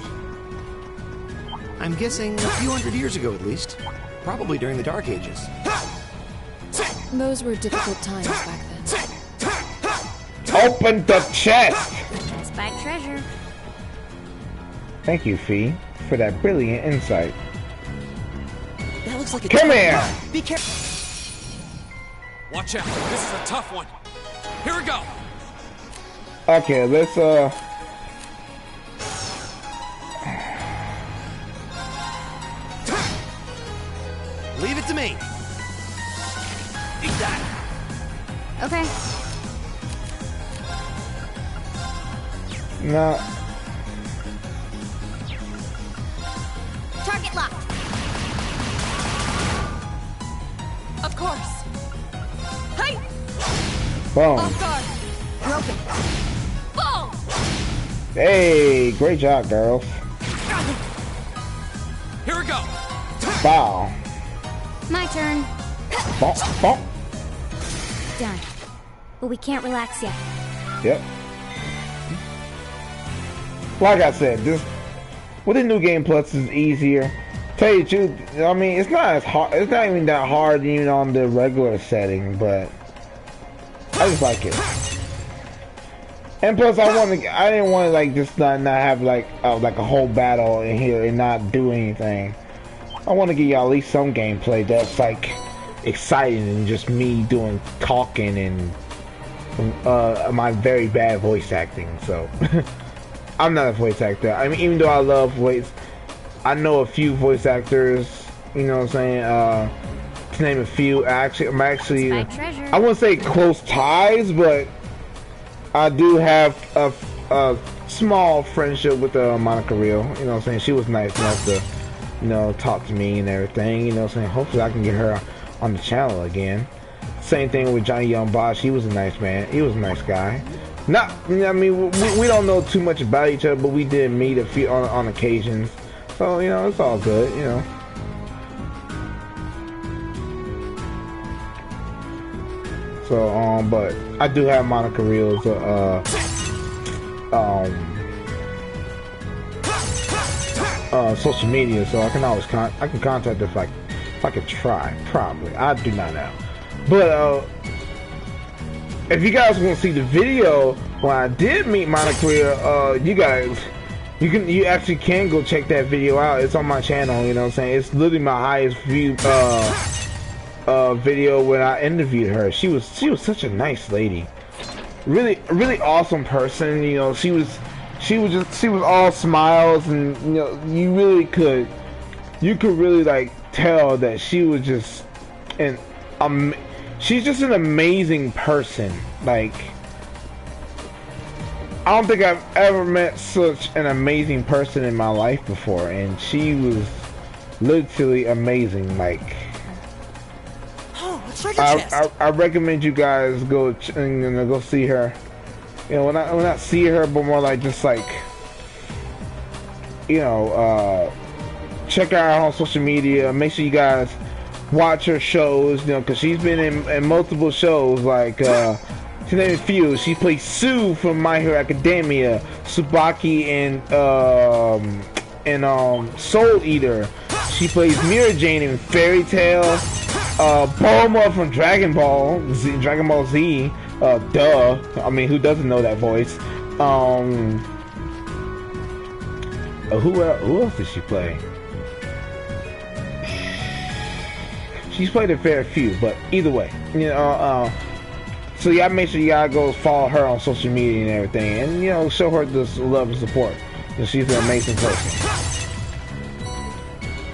I'm guessing a few hundred years ago at least. Probably during the Dark Ages. Those were difficult times back then. Open the chest! Chest bag treasure. Thank you, Fee, for that brilliant insight. That looks like a Come here! Be careful. Watch out. This is a tough one. Here we go. Okay, let's Leave it to me. Eat that. Okay. no. Target locked. Of course. Hey! Boom. Off guard. Broken. Boom! Hey, great job, girls. Here we go. Wow. My turn. Bonk, bonk. Done. But we can't relax yet. Yep. Like I said, this with the new game plus is easier. Tell you the truth, I mean it's not as hard. It's not even that hard even on the regular setting, but I just like it. And plus, I didn't want to like just not have like a whole battle in here and not do anything. I want to give y'all at least some gameplay that's like exciting and just me doing talking and my very bad voice acting. So I'm not a voice actor. I mean, even though I love voice, I know a few voice actors. You know what I'm saying? To name a few. I'm actually I wouldn't say close ties, but I do have a small friendship with Monica Real. You know what I'm saying? She was nice enough to, you know, talk to me and everything. You know what I'm saying? Hopefully I can get her on the channel again. Same thing with Johnny Young Bosch. He was a nice man. He was a nice guy. Not, I mean, we don't know too much about each other, but we did meet a few on occasions. So, you know, it's all good, you know. So, but I do have Monica Real's, social media, so I can always I can contact her if I could try. Probably, I do not know. But if you guys want to see the video when I did meet Monica Real, you guys, you actually can go check that video out. It's on my channel. You know what I'm saying? It's literally my highest view video when I interviewed her. She was such a nice lady. Really awesome person. You know, she was all smiles, and you know, you could really like tell that she was just she's just an amazing person. Like, I don't think I've ever met such an amazing person in my life before, and she was literally amazing. Like, I recommend you guys go see her. You know, when I see her, but more like just like, you know, check her out on social media. Make sure you guys watch her shows, you know, because she's been in multiple shows. Like, to name a few, she plays Sue from My Hero Academia, Tsubaki and Soul Eater. She plays Mira Jane in Fairy Tail. Bulma from Dragon Ball Z. Duh. I mean, who doesn't know that voice? Who else did she play? She's played a fair few, but either way, you know. So y'all make sure y'all go follow her on social media and everything, and you know, show her this love and support. Because she's an amazing person.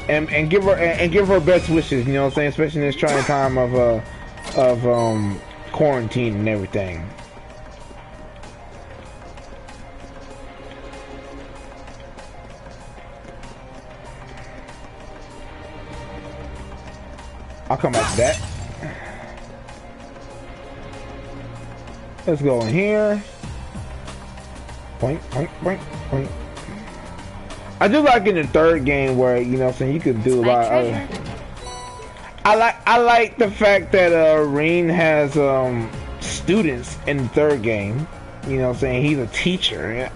And give her best wishes. You know what I'm saying? Especially in this trying time of quarantine and everything. I'll come back to that. Let's go in here. Point, point, point, point. I do like in the third game where, you know what I'm saying, you could do a lot of other... I like the fact that Rean has students in the third game. You know what I'm saying? He's a teacher.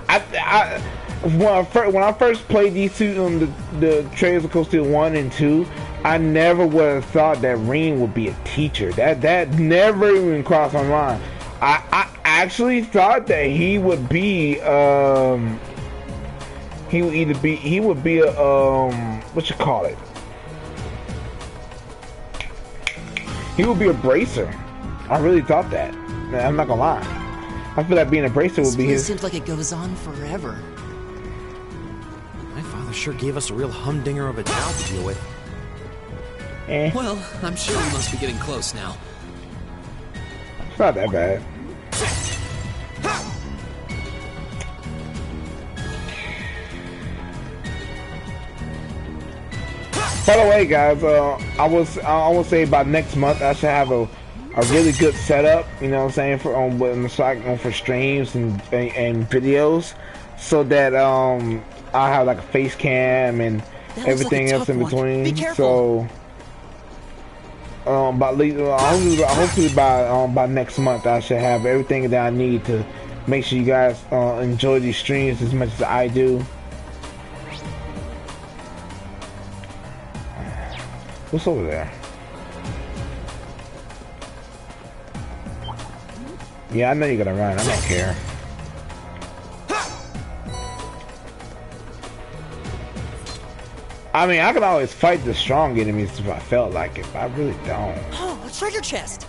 When I first played these two, the Trails of Cold Steel 1 and 2, I never would have thought that Rean would be a teacher. That never even crossed my mind. I actually thought that he would be he would be a what you call it? He would be a bracer. I really thought that. I'm not gonna lie. I feel like being a bracer would be his. It seems like it goes on forever. My father sure gave us a real humdinger of a job to deal with. Well, I'm sure we must be getting close now. It's not that bad. By the way, guys, I will say by next month I should have a really good setup. You know what I'm saying, for streams and videos, so that I have like a face cam and everything else in between. So hopefully by next month I should have everything that I need to make sure you guys enjoy these streams as much as I do. What's over there? Yeah, I know you're gonna run. I don't care. I mean, I can always fight the strong enemies if I felt like it, but I really don't. Oh, a treasure chest!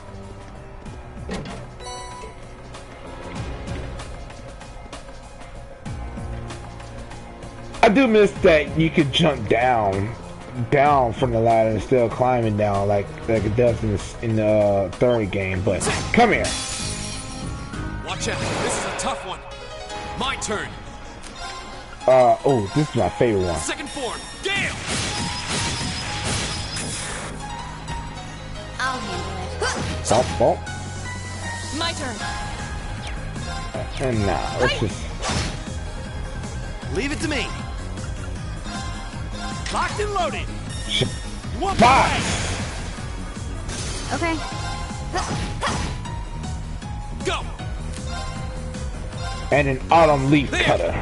I do miss that you could jump down from the ladder and still climbing down like it does in the third game. But come here. Watch out! This is a tough one. My turn. Oh, this is my favorite one. Second form, Gale. I'll handle it. Bump. My turn. And now let's just leave it to me. Locked and loaded. One five. Okay. Go. And an autumn leaf cutter.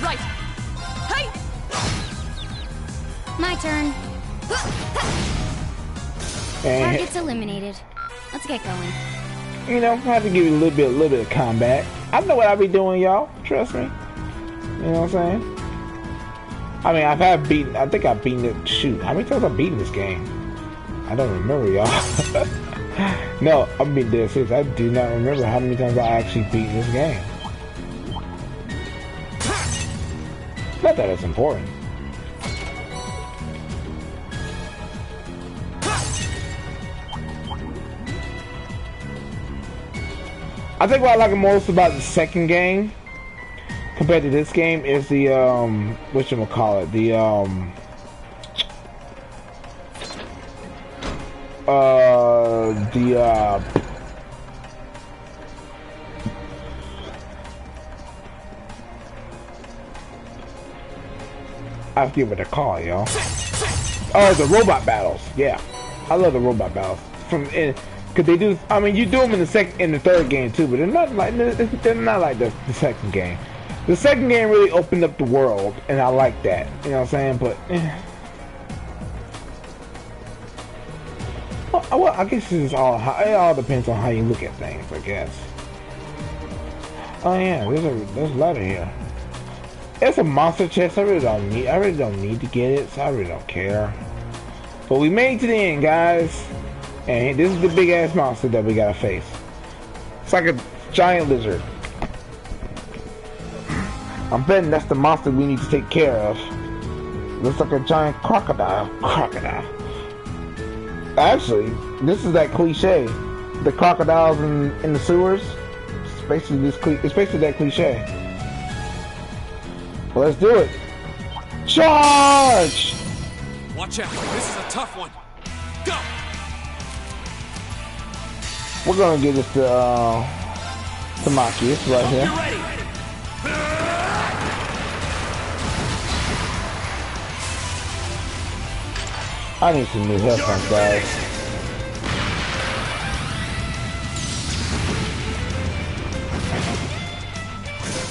Right. Hey. My turn. And Target's eliminated. Let's get going. you know, I have to give you a little bit of combat. I know what I be doing, y'all. Trust me. You know what I'm saying? I mean, I think I've beaten it. Shoot, how many times I've beaten this game? I don't remember, y'all. No, I'm being dead serious. I do not remember how many times I actually beat this game. Not that it's important. I think what I like most about the second game compared to this game is the whatchamacallit, I forget what they're called, y'all. Oh, the robot battles. Yeah, I love the robot battles. Cause they do. I mean, you do them in the third game too, but they're not like the second game. The second game really opened up the world, and I like that. You know what I'm saying? But well, I guess it all depends on how you look at things, I guess. Oh yeah, there's a ladder here. It's a monster chest. I really don't need to get it, so I really don't care. But we made it to the end, guys. And this is the big ass monster that we gotta face. It's like a giant lizard. I'm betting that's the monster we need to take care of. Looks like a giant crocodile. Actually, this is that cliche. The crocodiles in the sewers. It's basically that cliche. Well, let's do it. Charge! Watch out. This is a tough one. Go! We're gonna give this to Marcus right here. You're ready. I need some new headphones, guys.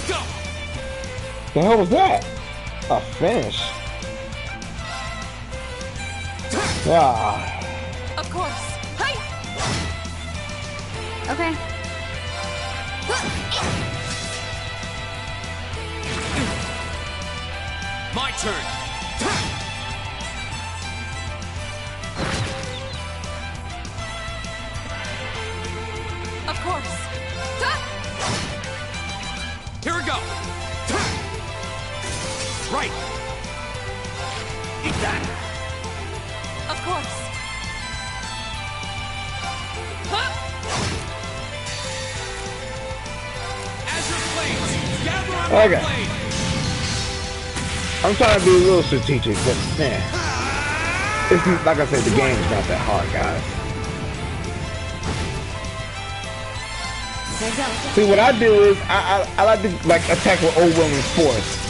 Go! The hell was that? A finish. Ah. Of course. Hi! Okay. My turn. Of course. Here we go. Right. Eat that. Of course. Azure Flames, gather on my Okay. blade. I'm trying to be a little strategic, but man, it's like I said, the game is not that hard, guys. See, what I do is I like to attack with overwhelming force.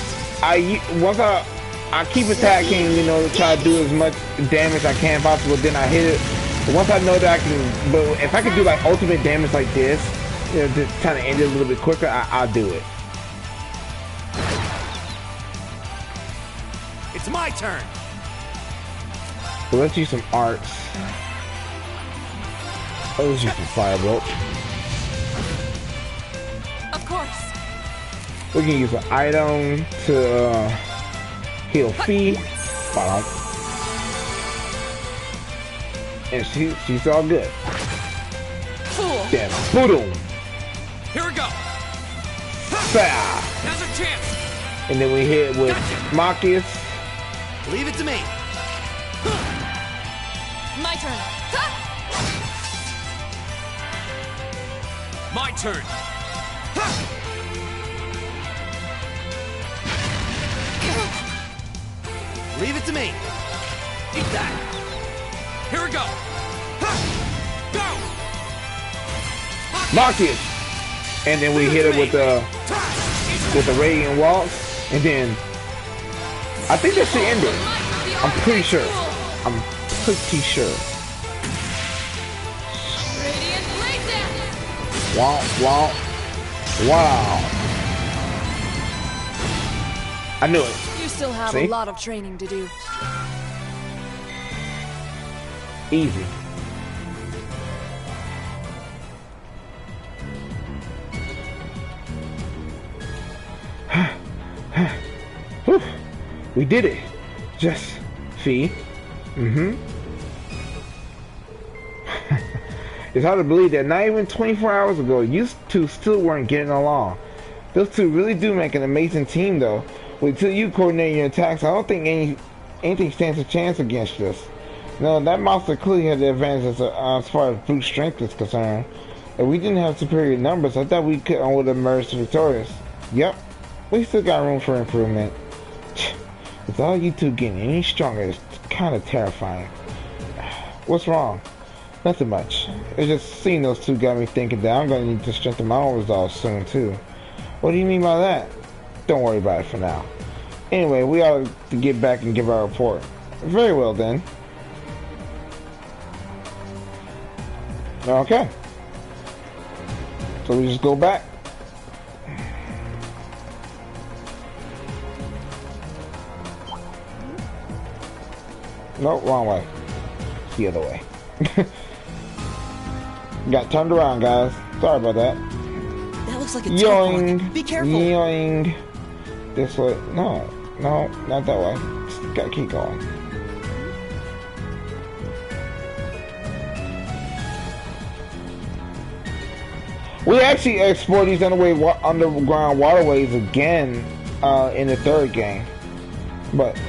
Once I keep attacking, you know, try to do as much damage I can possible. Then I hit it. But once I know that I can, but if I can do like ultimate damage like this, you know, to kind of end it a little bit quicker, I'll do it. It's my turn. So let's use some arts. Let's use some firebolt. Of course. We can use an item to heal Fee. And she's all good. Fool. Then boom. Here we go. Fire. Now's a chance. And then we hit with Marcus. Leave it to me. My turn. My turn. Leave it to me. Eat that. Here we go. Go. Marcus. And then we hit it with the Radiant Waltz. And then I think that should end it. I'm pretty sure. I'm pretty sure. Radiant Blade Dance. Wow, wow, wow. I knew it. You still have See? a lot of training to do. Easy. Whew. We did it. Just Fee. It's hard to believe that not even 24 hours ago, you two still weren't getting along. Those two really do make an amazing team, though. Until you coordinate your attacks, I don't think anything stands a chance against us. No, that monster clearly had the advantage as far as brute strength is concerned. If we didn't have superior numbers, I thought we would emerge victorious. Yep, we still got room for improvement. With all you two getting any stronger, it's kind of terrifying. What's wrong? Nothing much. It's just seeing those two got me thinking that I'm going to need to strengthen my own resolve soon, too. What do you mean by that? Don't worry about it for now. Anyway, we ought to get back and give our report. Very well, then. Okay. So we just go back. No, wrong way. It's the other way. Got turned around, guys. Sorry about that. That looks like a Yoing. tough one. Be careful. Yoing. This way. No, not that way. Just gotta keep going. We actually explore these underground waterways again in the third game, but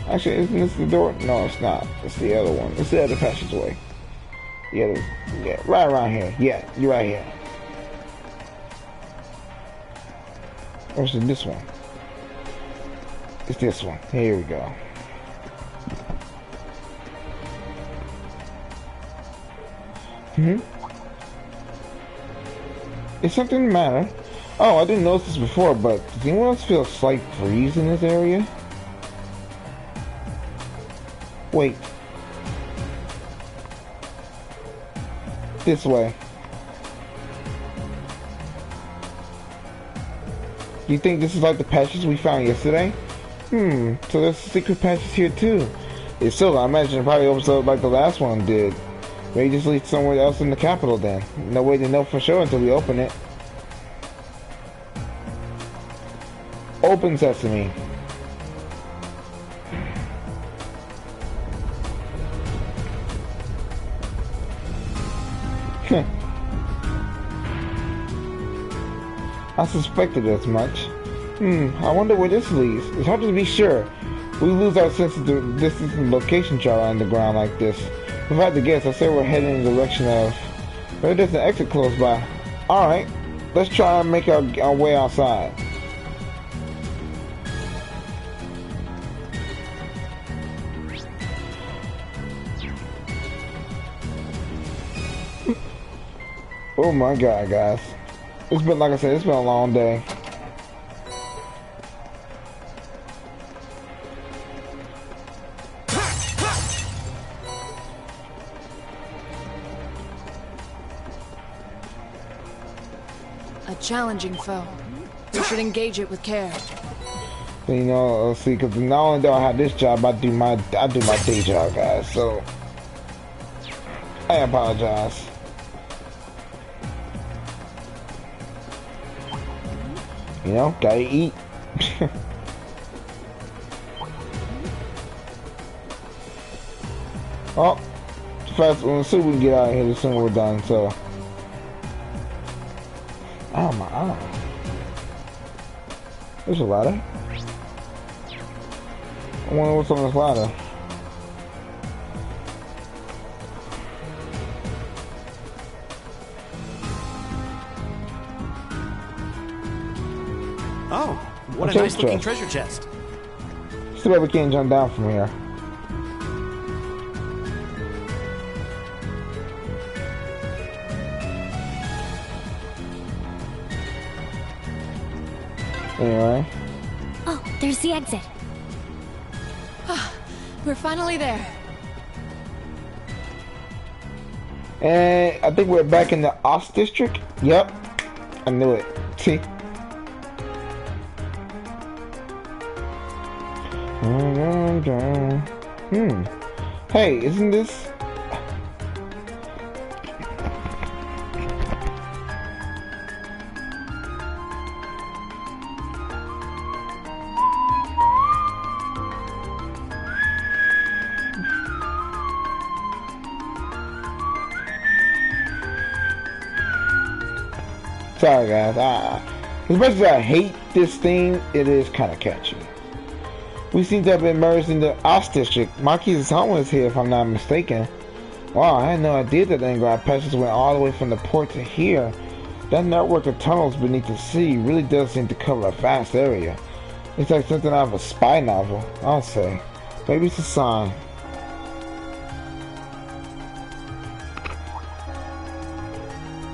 actually, isn't this the door? No, it's not. It's the other one. It's the other passageway. Yeah, right around here. Yeah, you're right here. Or is it this one? It's this one. Here we go. Is something the matter? Oh, I didn't notice this before, but does anyone else feel a slight breeze in this area? Wait. This way. Do you think this is like the patches we found yesterday? So there's secret patches here too. If so, I imagine it probably opens up like the last one did. Maybe just leads somewhere else in the capital then. No way to know for sure until we open it. Open sesame. I suspected as much. I wonder where this leads. It's hard to be sure. We lose our sense of the distance and location chart on the ground like this. If I had to guess, I'd say we're heading in the direction of... Maybe there's an exit close by. Alright, let's try and make our way outside. Oh my god, guys. It's been, like I said, it's been a long day. A challenging foe. We should engage it with care. You know, let's see, because not only do I have this job, I do my day job, guys. So I apologize. You know, gotta eat. Oh, fast. Let's see if we can get out of here as soon as we're done. So, oh my eye. There's a ladder. I wonder what's on this ladder. Oh, what a nice looking treasure chest. See if we can't jump down from here. Anyway. Oh, there's the exit. We're finally there. And I think we're back in the Ost district. Yep. I knew it. See? Hey, isn't this... Sorry guys, as much as I hate this thing, it is kind of catchy. We seem to have been merged in the Ost district. Marquis' home is here if I'm not mistaken. Wow, I had no idea that the underground passages went all the way from the port to here. That network of tunnels beneath the sea really does seem to cover a vast area. It's like something out of a spy novel, I'll say. Maybe it's a sign.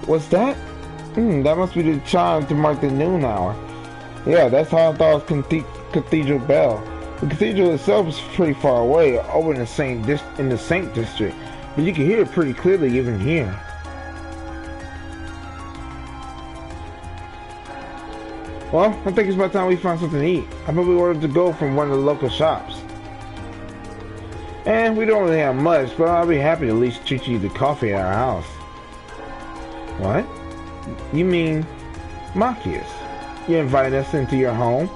What's that? That must be the chime to mark the noon hour. Yeah, that's how I thought it was Cathedral Bell. The cathedral itself is pretty far away, over in the Saint district, but you can hear it pretty clearly even here. Well, I think it's about time we find something to eat. I bet we ordered to go from one of the local shops. And we don't really have much, but I'll be happy to at least treat you to coffee at our house. What? You mean Marquis? You invited us into your home?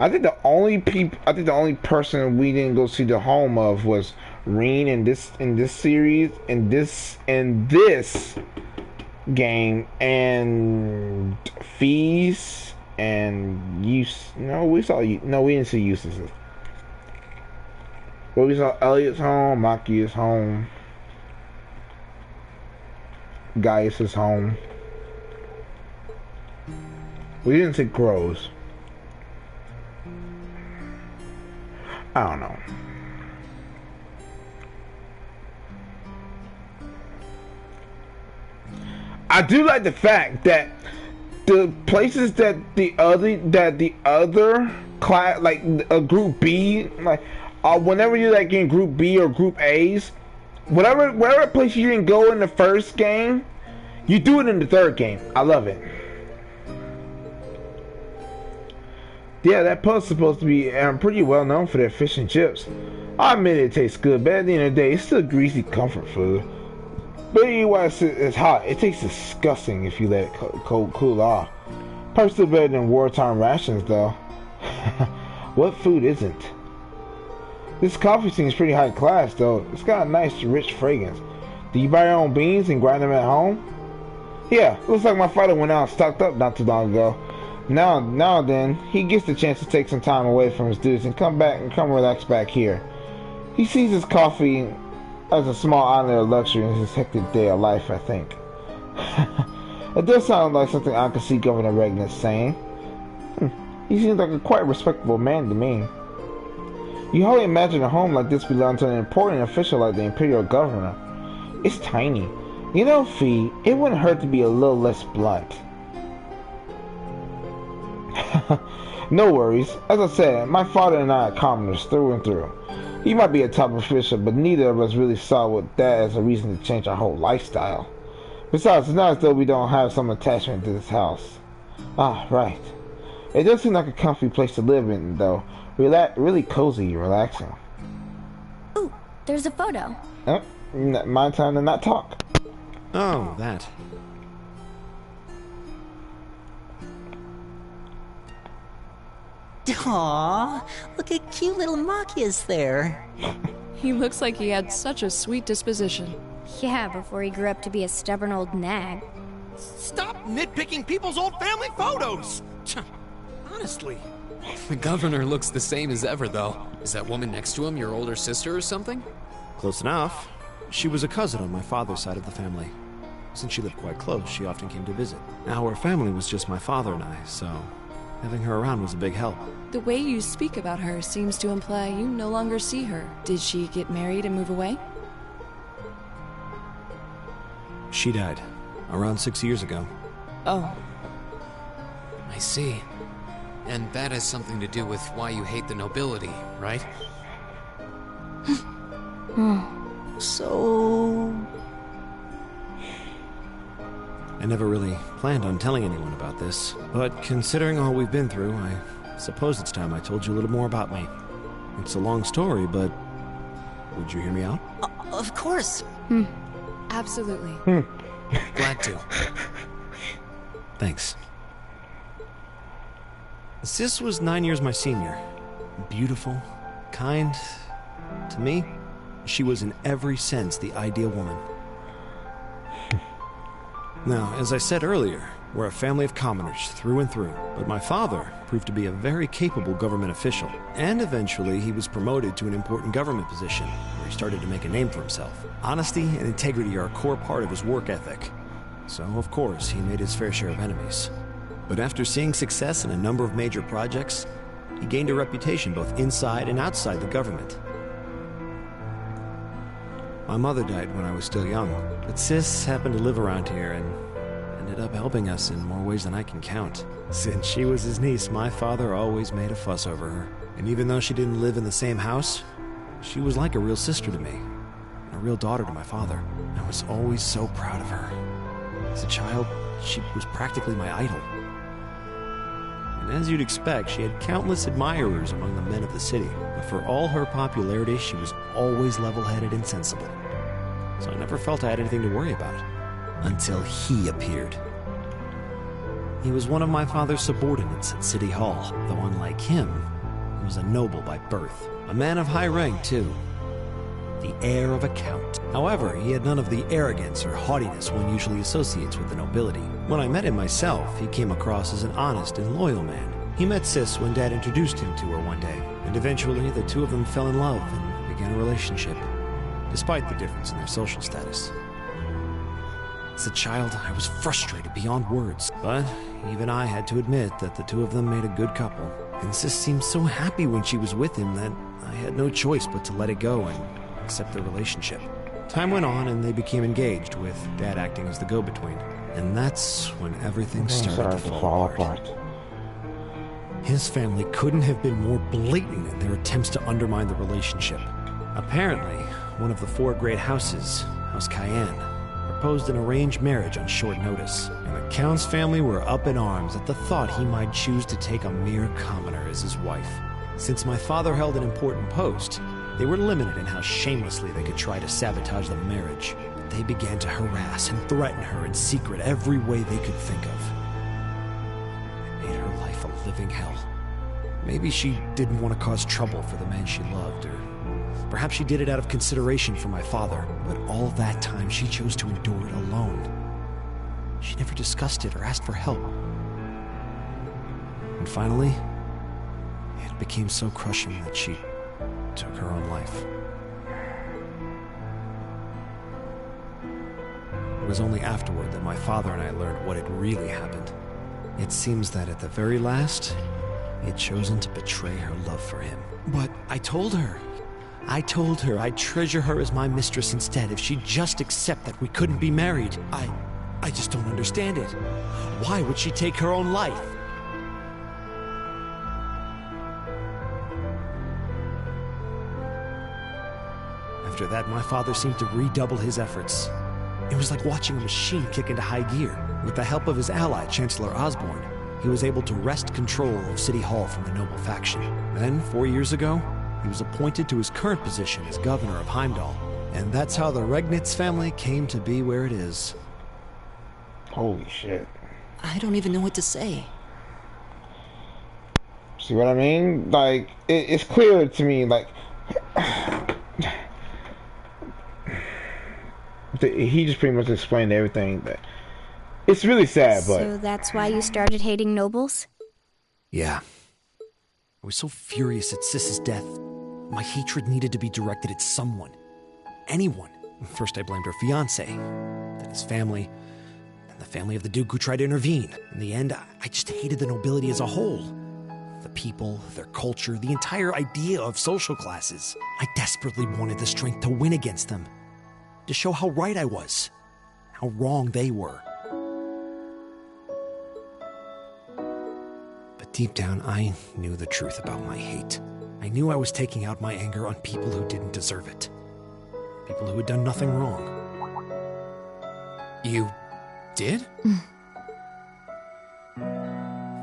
I think the only person we didn't go see the home of was Rean in this series, in this game, and Fees and Use. No, we didn't see Eustace's. But we saw Elliot's home, Marquis' home, Gaius' home. We didn't say grows. I don't know. I do like the fact that the places that the other class, like a group B, like whenever you're like in group B or group A's, whatever place you didn't go in the first game, you do it in the third game. I love it. Yeah, that pub's supposed to be pretty well known for their fish and chips. I admit it tastes good, but at the end of the day, it's still greasy comfort food. But anyway, it's hot. It tastes disgusting if you let it cool off. Probably still better than wartime rations, though. What food isn't? This coffee seems pretty high class, though. It's got a nice, rich fragrance. Do you buy your own beans and grind them at home? Yeah, looks like my father went out and stocked up not too long ago. Now and then, he gets the chance to take some time away from his duties and come relax back here. He sees his coffee as a small honor of luxury in his hectic day of life, I think. It does sound like something I could see Governor Regnus saying. He seems like a quite respectable man to me. You hardly imagine a home like this belonged to an important official like the Imperial Governor. It's tiny. You know, Fee, it wouldn't hurt to be a little less blunt. No worries. As I said, my father and I are commoners through and through. He might be a top official, but neither of us really saw with that as a reason to change our whole lifestyle. Besides, it's not as though we don't have some attachment to this house. Ah, right. It does seem like a comfy place to live in, though. Really cozy, relaxing. Ooh, there's a photo. My time to not talk. Oh, that. Aww, look at cute little Machias there. He looks like he had such a sweet disposition. Yeah, before he grew up to be a stubborn old nag. Stop nitpicking people's old family photos! Honestly. The governor looks the same as ever, though. Is that woman next to him your older sister or something? Close enough. She was a cousin on my father's side of the family. Since she lived quite close, she often came to visit. Now our family was just my father and I, so having her around was a big help. The way you speak about her seems to imply you no longer see her. Did she get married and move away? She died around 6 years ago. Oh. I see. And that has something to do with why you hate the nobility, right? So... I never really planned on telling anyone about this, but considering all we've been through, I suppose it's time I told you a little more about me. It's a long story, but would you hear me out? Of course. Absolutely. Glad to. Thanks. Sis was 9 years my senior. Beautiful, kind. To me, she was in every sense the ideal woman. Now, as I said earlier, we're a family of commoners through and through, but my father proved to be a very capable government official, and eventually he was promoted to an important government position, where he started to make a name for himself. Honesty and integrity are a core part of his work ethic, so of course he made his fair share of enemies. But after seeing success in a number of major projects, he gained a reputation both inside and outside the government. My mother died when I was still young, but Sis happened to live around here and ended up helping us in more ways than I can count. Since she was his niece, my father always made a fuss over her. And even though she didn't live in the same house, she was like a real sister to me, and a real daughter to my father. I was always so proud of her. As a child, she was practically my idol. And as you'd expect, she had countless admirers among the men of the city, but for all her popularity, she was always level-headed and sensible. So I never felt I had anything to worry about, until he appeared. He was one of my father's subordinates at City Hall, though unlike him, he was a noble by birth. A man of high rank, too. The heir of a count. However, he had none of the arrogance or haughtiness one usually associates with the nobility. When I met him myself, he came across as an honest and loyal man. He met Sis when Dad introduced him to her one day, and eventually the two of them fell in love and began a relationship, despite the difference in their social status. As a child, I was frustrated beyond words, but even I had to admit that the two of them made a good couple. And Sis seemed so happy when she was with him that I had no choice but to let it go and accept their relationship. Time went on and they became engaged, with Dad acting as the go-between. And that's when everything started to fall apart. His family couldn't have been more blatant in their attempts to undermine the relationship. Apparently, one of the 4 great houses, House Cayenne, proposed an arranged marriage on short notice, and the Count's family were up in arms at the thought he might choose to take a mere commoner as his wife. Since my father held an important post, they were limited in how shamelessly they could try to sabotage the marriage. They began to harass and threaten her in secret every way they could think of. It made her life a living hell. Maybe she didn't want to cause trouble for the man she loved, or perhaps she did it out of consideration for my father, but all that time she chose to endure it alone. She never discussed it or asked for help. And finally, it became so crushing that she took her own life. It was only afterward that my father and I learned what had really happened. It seems that at the very last, he had chosen to betray her love for him. But I told her I'd treasure her as my mistress instead if she'd just accept that we couldn't be married. I just don't understand it. Why would she take her own life? After that, my father seemed to redouble his efforts. It was like watching a machine kick into high gear. With the help of his ally, Chancellor Osborne, he was able to wrest control of City Hall from the noble faction. Then, 4 years ago, he was appointed to his current position as governor of Heimdall. And that's how the Regnitz family came to be where it is. Holy shit. I don't even know what to say. See what I mean? Like, it's clear to me, like... he just pretty much explained everything. But it's really sad, but... So that's why you started hating nobles? Yeah. I was so furious at Sis's death. My hatred needed to be directed at someone. Anyone. First I blamed her fiancé, then his family, and the family of the Duke who tried to intervene. In the end, I just hated the nobility as a whole. The people, their culture, the entire idea of social classes. I desperately wanted the strength to win against them. To show how right I was. How wrong they were. But deep down, I knew the truth about my hate. I knew I was taking out my anger on people who didn't deserve it. People who had done nothing wrong. You did?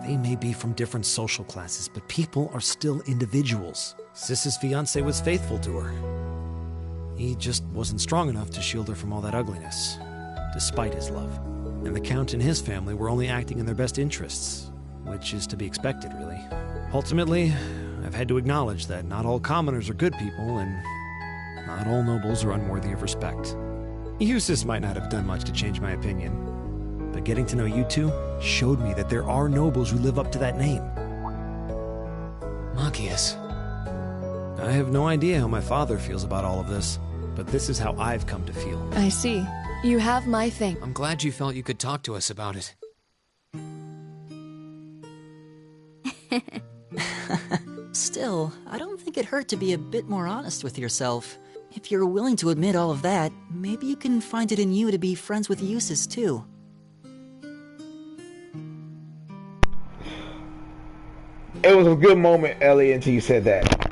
They may be from different social classes, but people are still individuals. Sis's fiancé was faithful to her. He just wasn't strong enough to shield her from all that ugliness, despite his love. And the Count and his family were only acting in their best interests, which is to be expected, really. Ultimately, I've had to acknowledge that not all commoners are good people, and not all nobles are unworthy of respect. Eustace might not have done much to change my opinion, but getting to know you two showed me that there are nobles who live up to that name. Machias. I have no idea how my father feels about all of this, but this is how I've come to feel. I see. You have my thing. I'm glad you felt you could talk to us about it. Still, I don't think it hurt to be a bit more honest with yourself. If you're willing to admit all of that, maybe you can find it in you to be friends with Eustace, too. It was a good moment, Ellie, until you said that.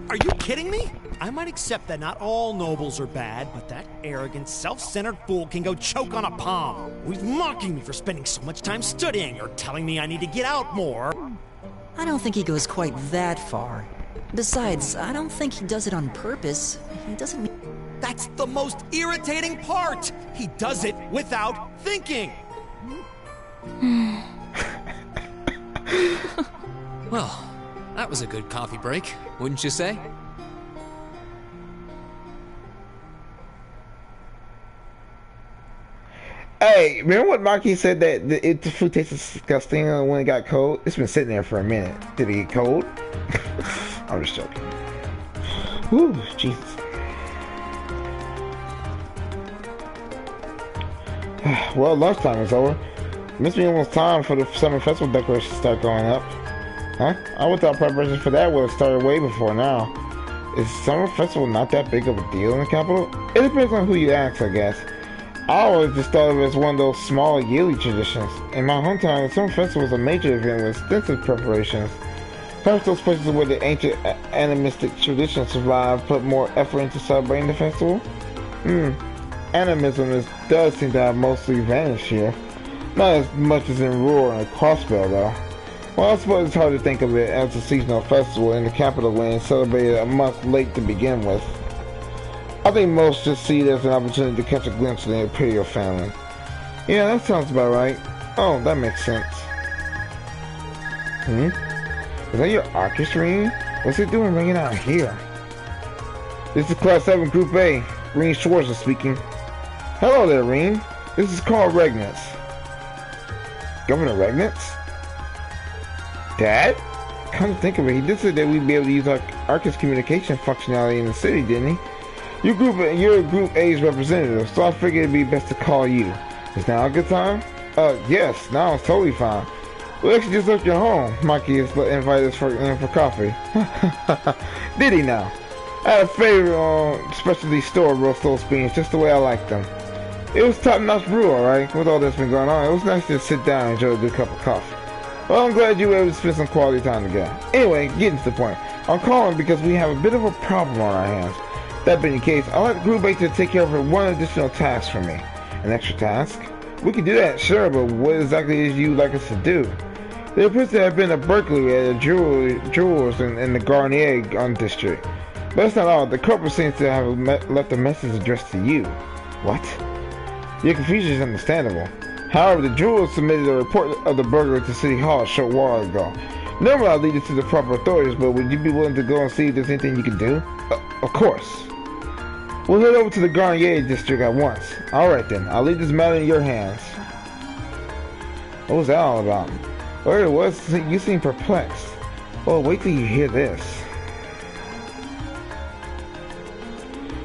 Are you kidding me? I might accept that not all nobles are bad, but that arrogant, self-centered fool can go choke on a palm. He's mocking me for spending so much time studying, or telling me I need to get out more. I don't think he goes quite that far. Besides, I don't think he does it on purpose. He doesn't mean... That's the most irritating part! He does it without thinking! Well, that was a good coffee break, wouldn't you say? Hey, remember what Maki said that the food tastes disgusting when it got cold? It's been sitting there for a minute. Did it get cold? I'm just joking. Whew, Jesus. Well, lunchtime is over. Must be almost time for the summer festival decorations to start going up. Huh? I would thought preparations for that would have started way before now. Is summer festival not that big of a deal in the capital? It depends on who you ask, I guess. I always just thought of it as one of those small yearly traditions. In my hometown, the summer festival is a major event with extensive preparations. Perhaps those places where the ancient animistic traditions survive put more effort into celebrating the festival? Animism does seem to have mostly vanished here. Not as much as in Roar and Crossbell, though. Well, I suppose it's hard to think of it as a seasonal festival in the capital when it's celebrated a month late to begin with. I think most just see it as an opportunity to catch a glimpse of the Imperial family. Yeah, that sounds about right. Oh, that makes sense. Is that your Arcus ring? What's it doing ringing out here? This is Class 7 Group A. Rean Schwarzer speaking. Hello there, Rean. This is Carl Regnitz. Governor Regnitz? Dad? Come to think of it, he did say that we'd be able to use our Arcus communication functionality in the city, didn't he? You're Group A's representative, so I figured it'd be best to call you. Is now a good time? Yes, now it's totally fine. We actually just left your home. Mikey has invited us in for coffee. Did he now? I had a favorite specialty store roast those beans just the way I like them. It was top-notch brew, alright, with all that's been going on. It was nice to just sit down and enjoy a good cup of coffee. Well, I'm glad you were able to spend some quality time together. Anyway, getting to the point. I'm calling because we have a bit of a problem on our hands. That being the case, I'd like Group A to take care of one additional task for me. An extra task? We can do that, sure, but what exactly is you'd like us to do? There appears to have been a burglary at a jewelers in the Garnier district. But that's not all. The corporate seems to have left a message addressed to you. What? Your confusion is understandable. However, the jewelers submitted a report of the burglary to City Hall a short while ago. Normally I'll lead it to the proper authorities, but would you be willing to go and see if there's anything you can do? Of course. We'll head over to the Garnier district at once. Alright then, I'll leave this matter in your hands. What was that all about? Where it was, you seem perplexed. Well, wait till you hear this.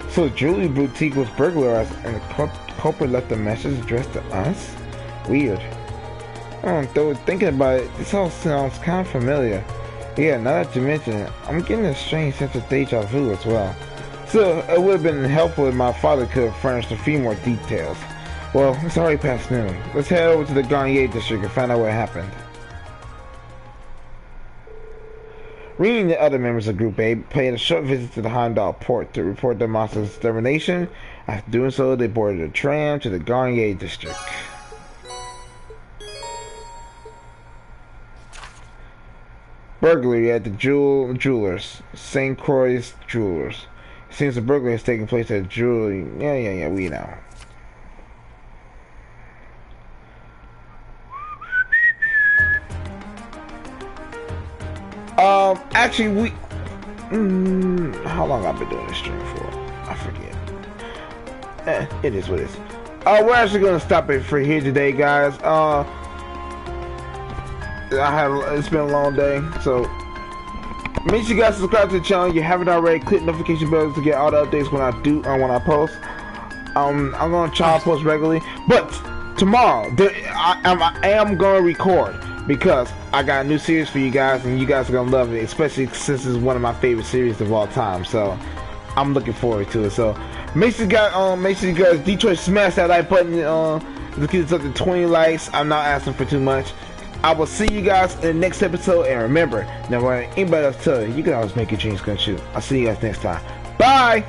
So Jewelry Boutique was burglarized and the culprit left a message addressed to us? Weird. Though thinking about it, this all sounds kind of familiar. Yeah, now that you mention it, I'm getting a strange sense of deja vu as well. So, it would have been helpful if my father could have furnished a few more details. Well, it's already past noon. Let's head over to the Garnier district and find out what happened. Rean and the other members of Group A paid a short visit to the Heimdall port to report the monster's extermination. After doing so, they boarded a tram to the Garnier district. Burglary at the jewelers. St. Croix's Jewelers. It seems the burglary has taken place at a jewelry. Yeah, we know. Actually, we... how long I've been doing this stream for? I forget. It is what it is. We're actually going to stop it for here today, guys. It's been a long day, so make sure you guys subscribe to the channel if you haven't already. Click notification bells to get all the updates when I post. I'm gonna try to post regularly, but tomorrow I am gonna record because I got a new series for you guys, and you guys are gonna love it, especially since it's one of my favorite series of all time. So I'm looking forward to it. So make sure you guys Detroit smash that like button. Let's get this up to 20 likes. I'm not asking for too much. I will see you guys in the next episode, and remember, never let anybody else tell you, you can always make your dreams come true. I'll see you guys next time. Bye!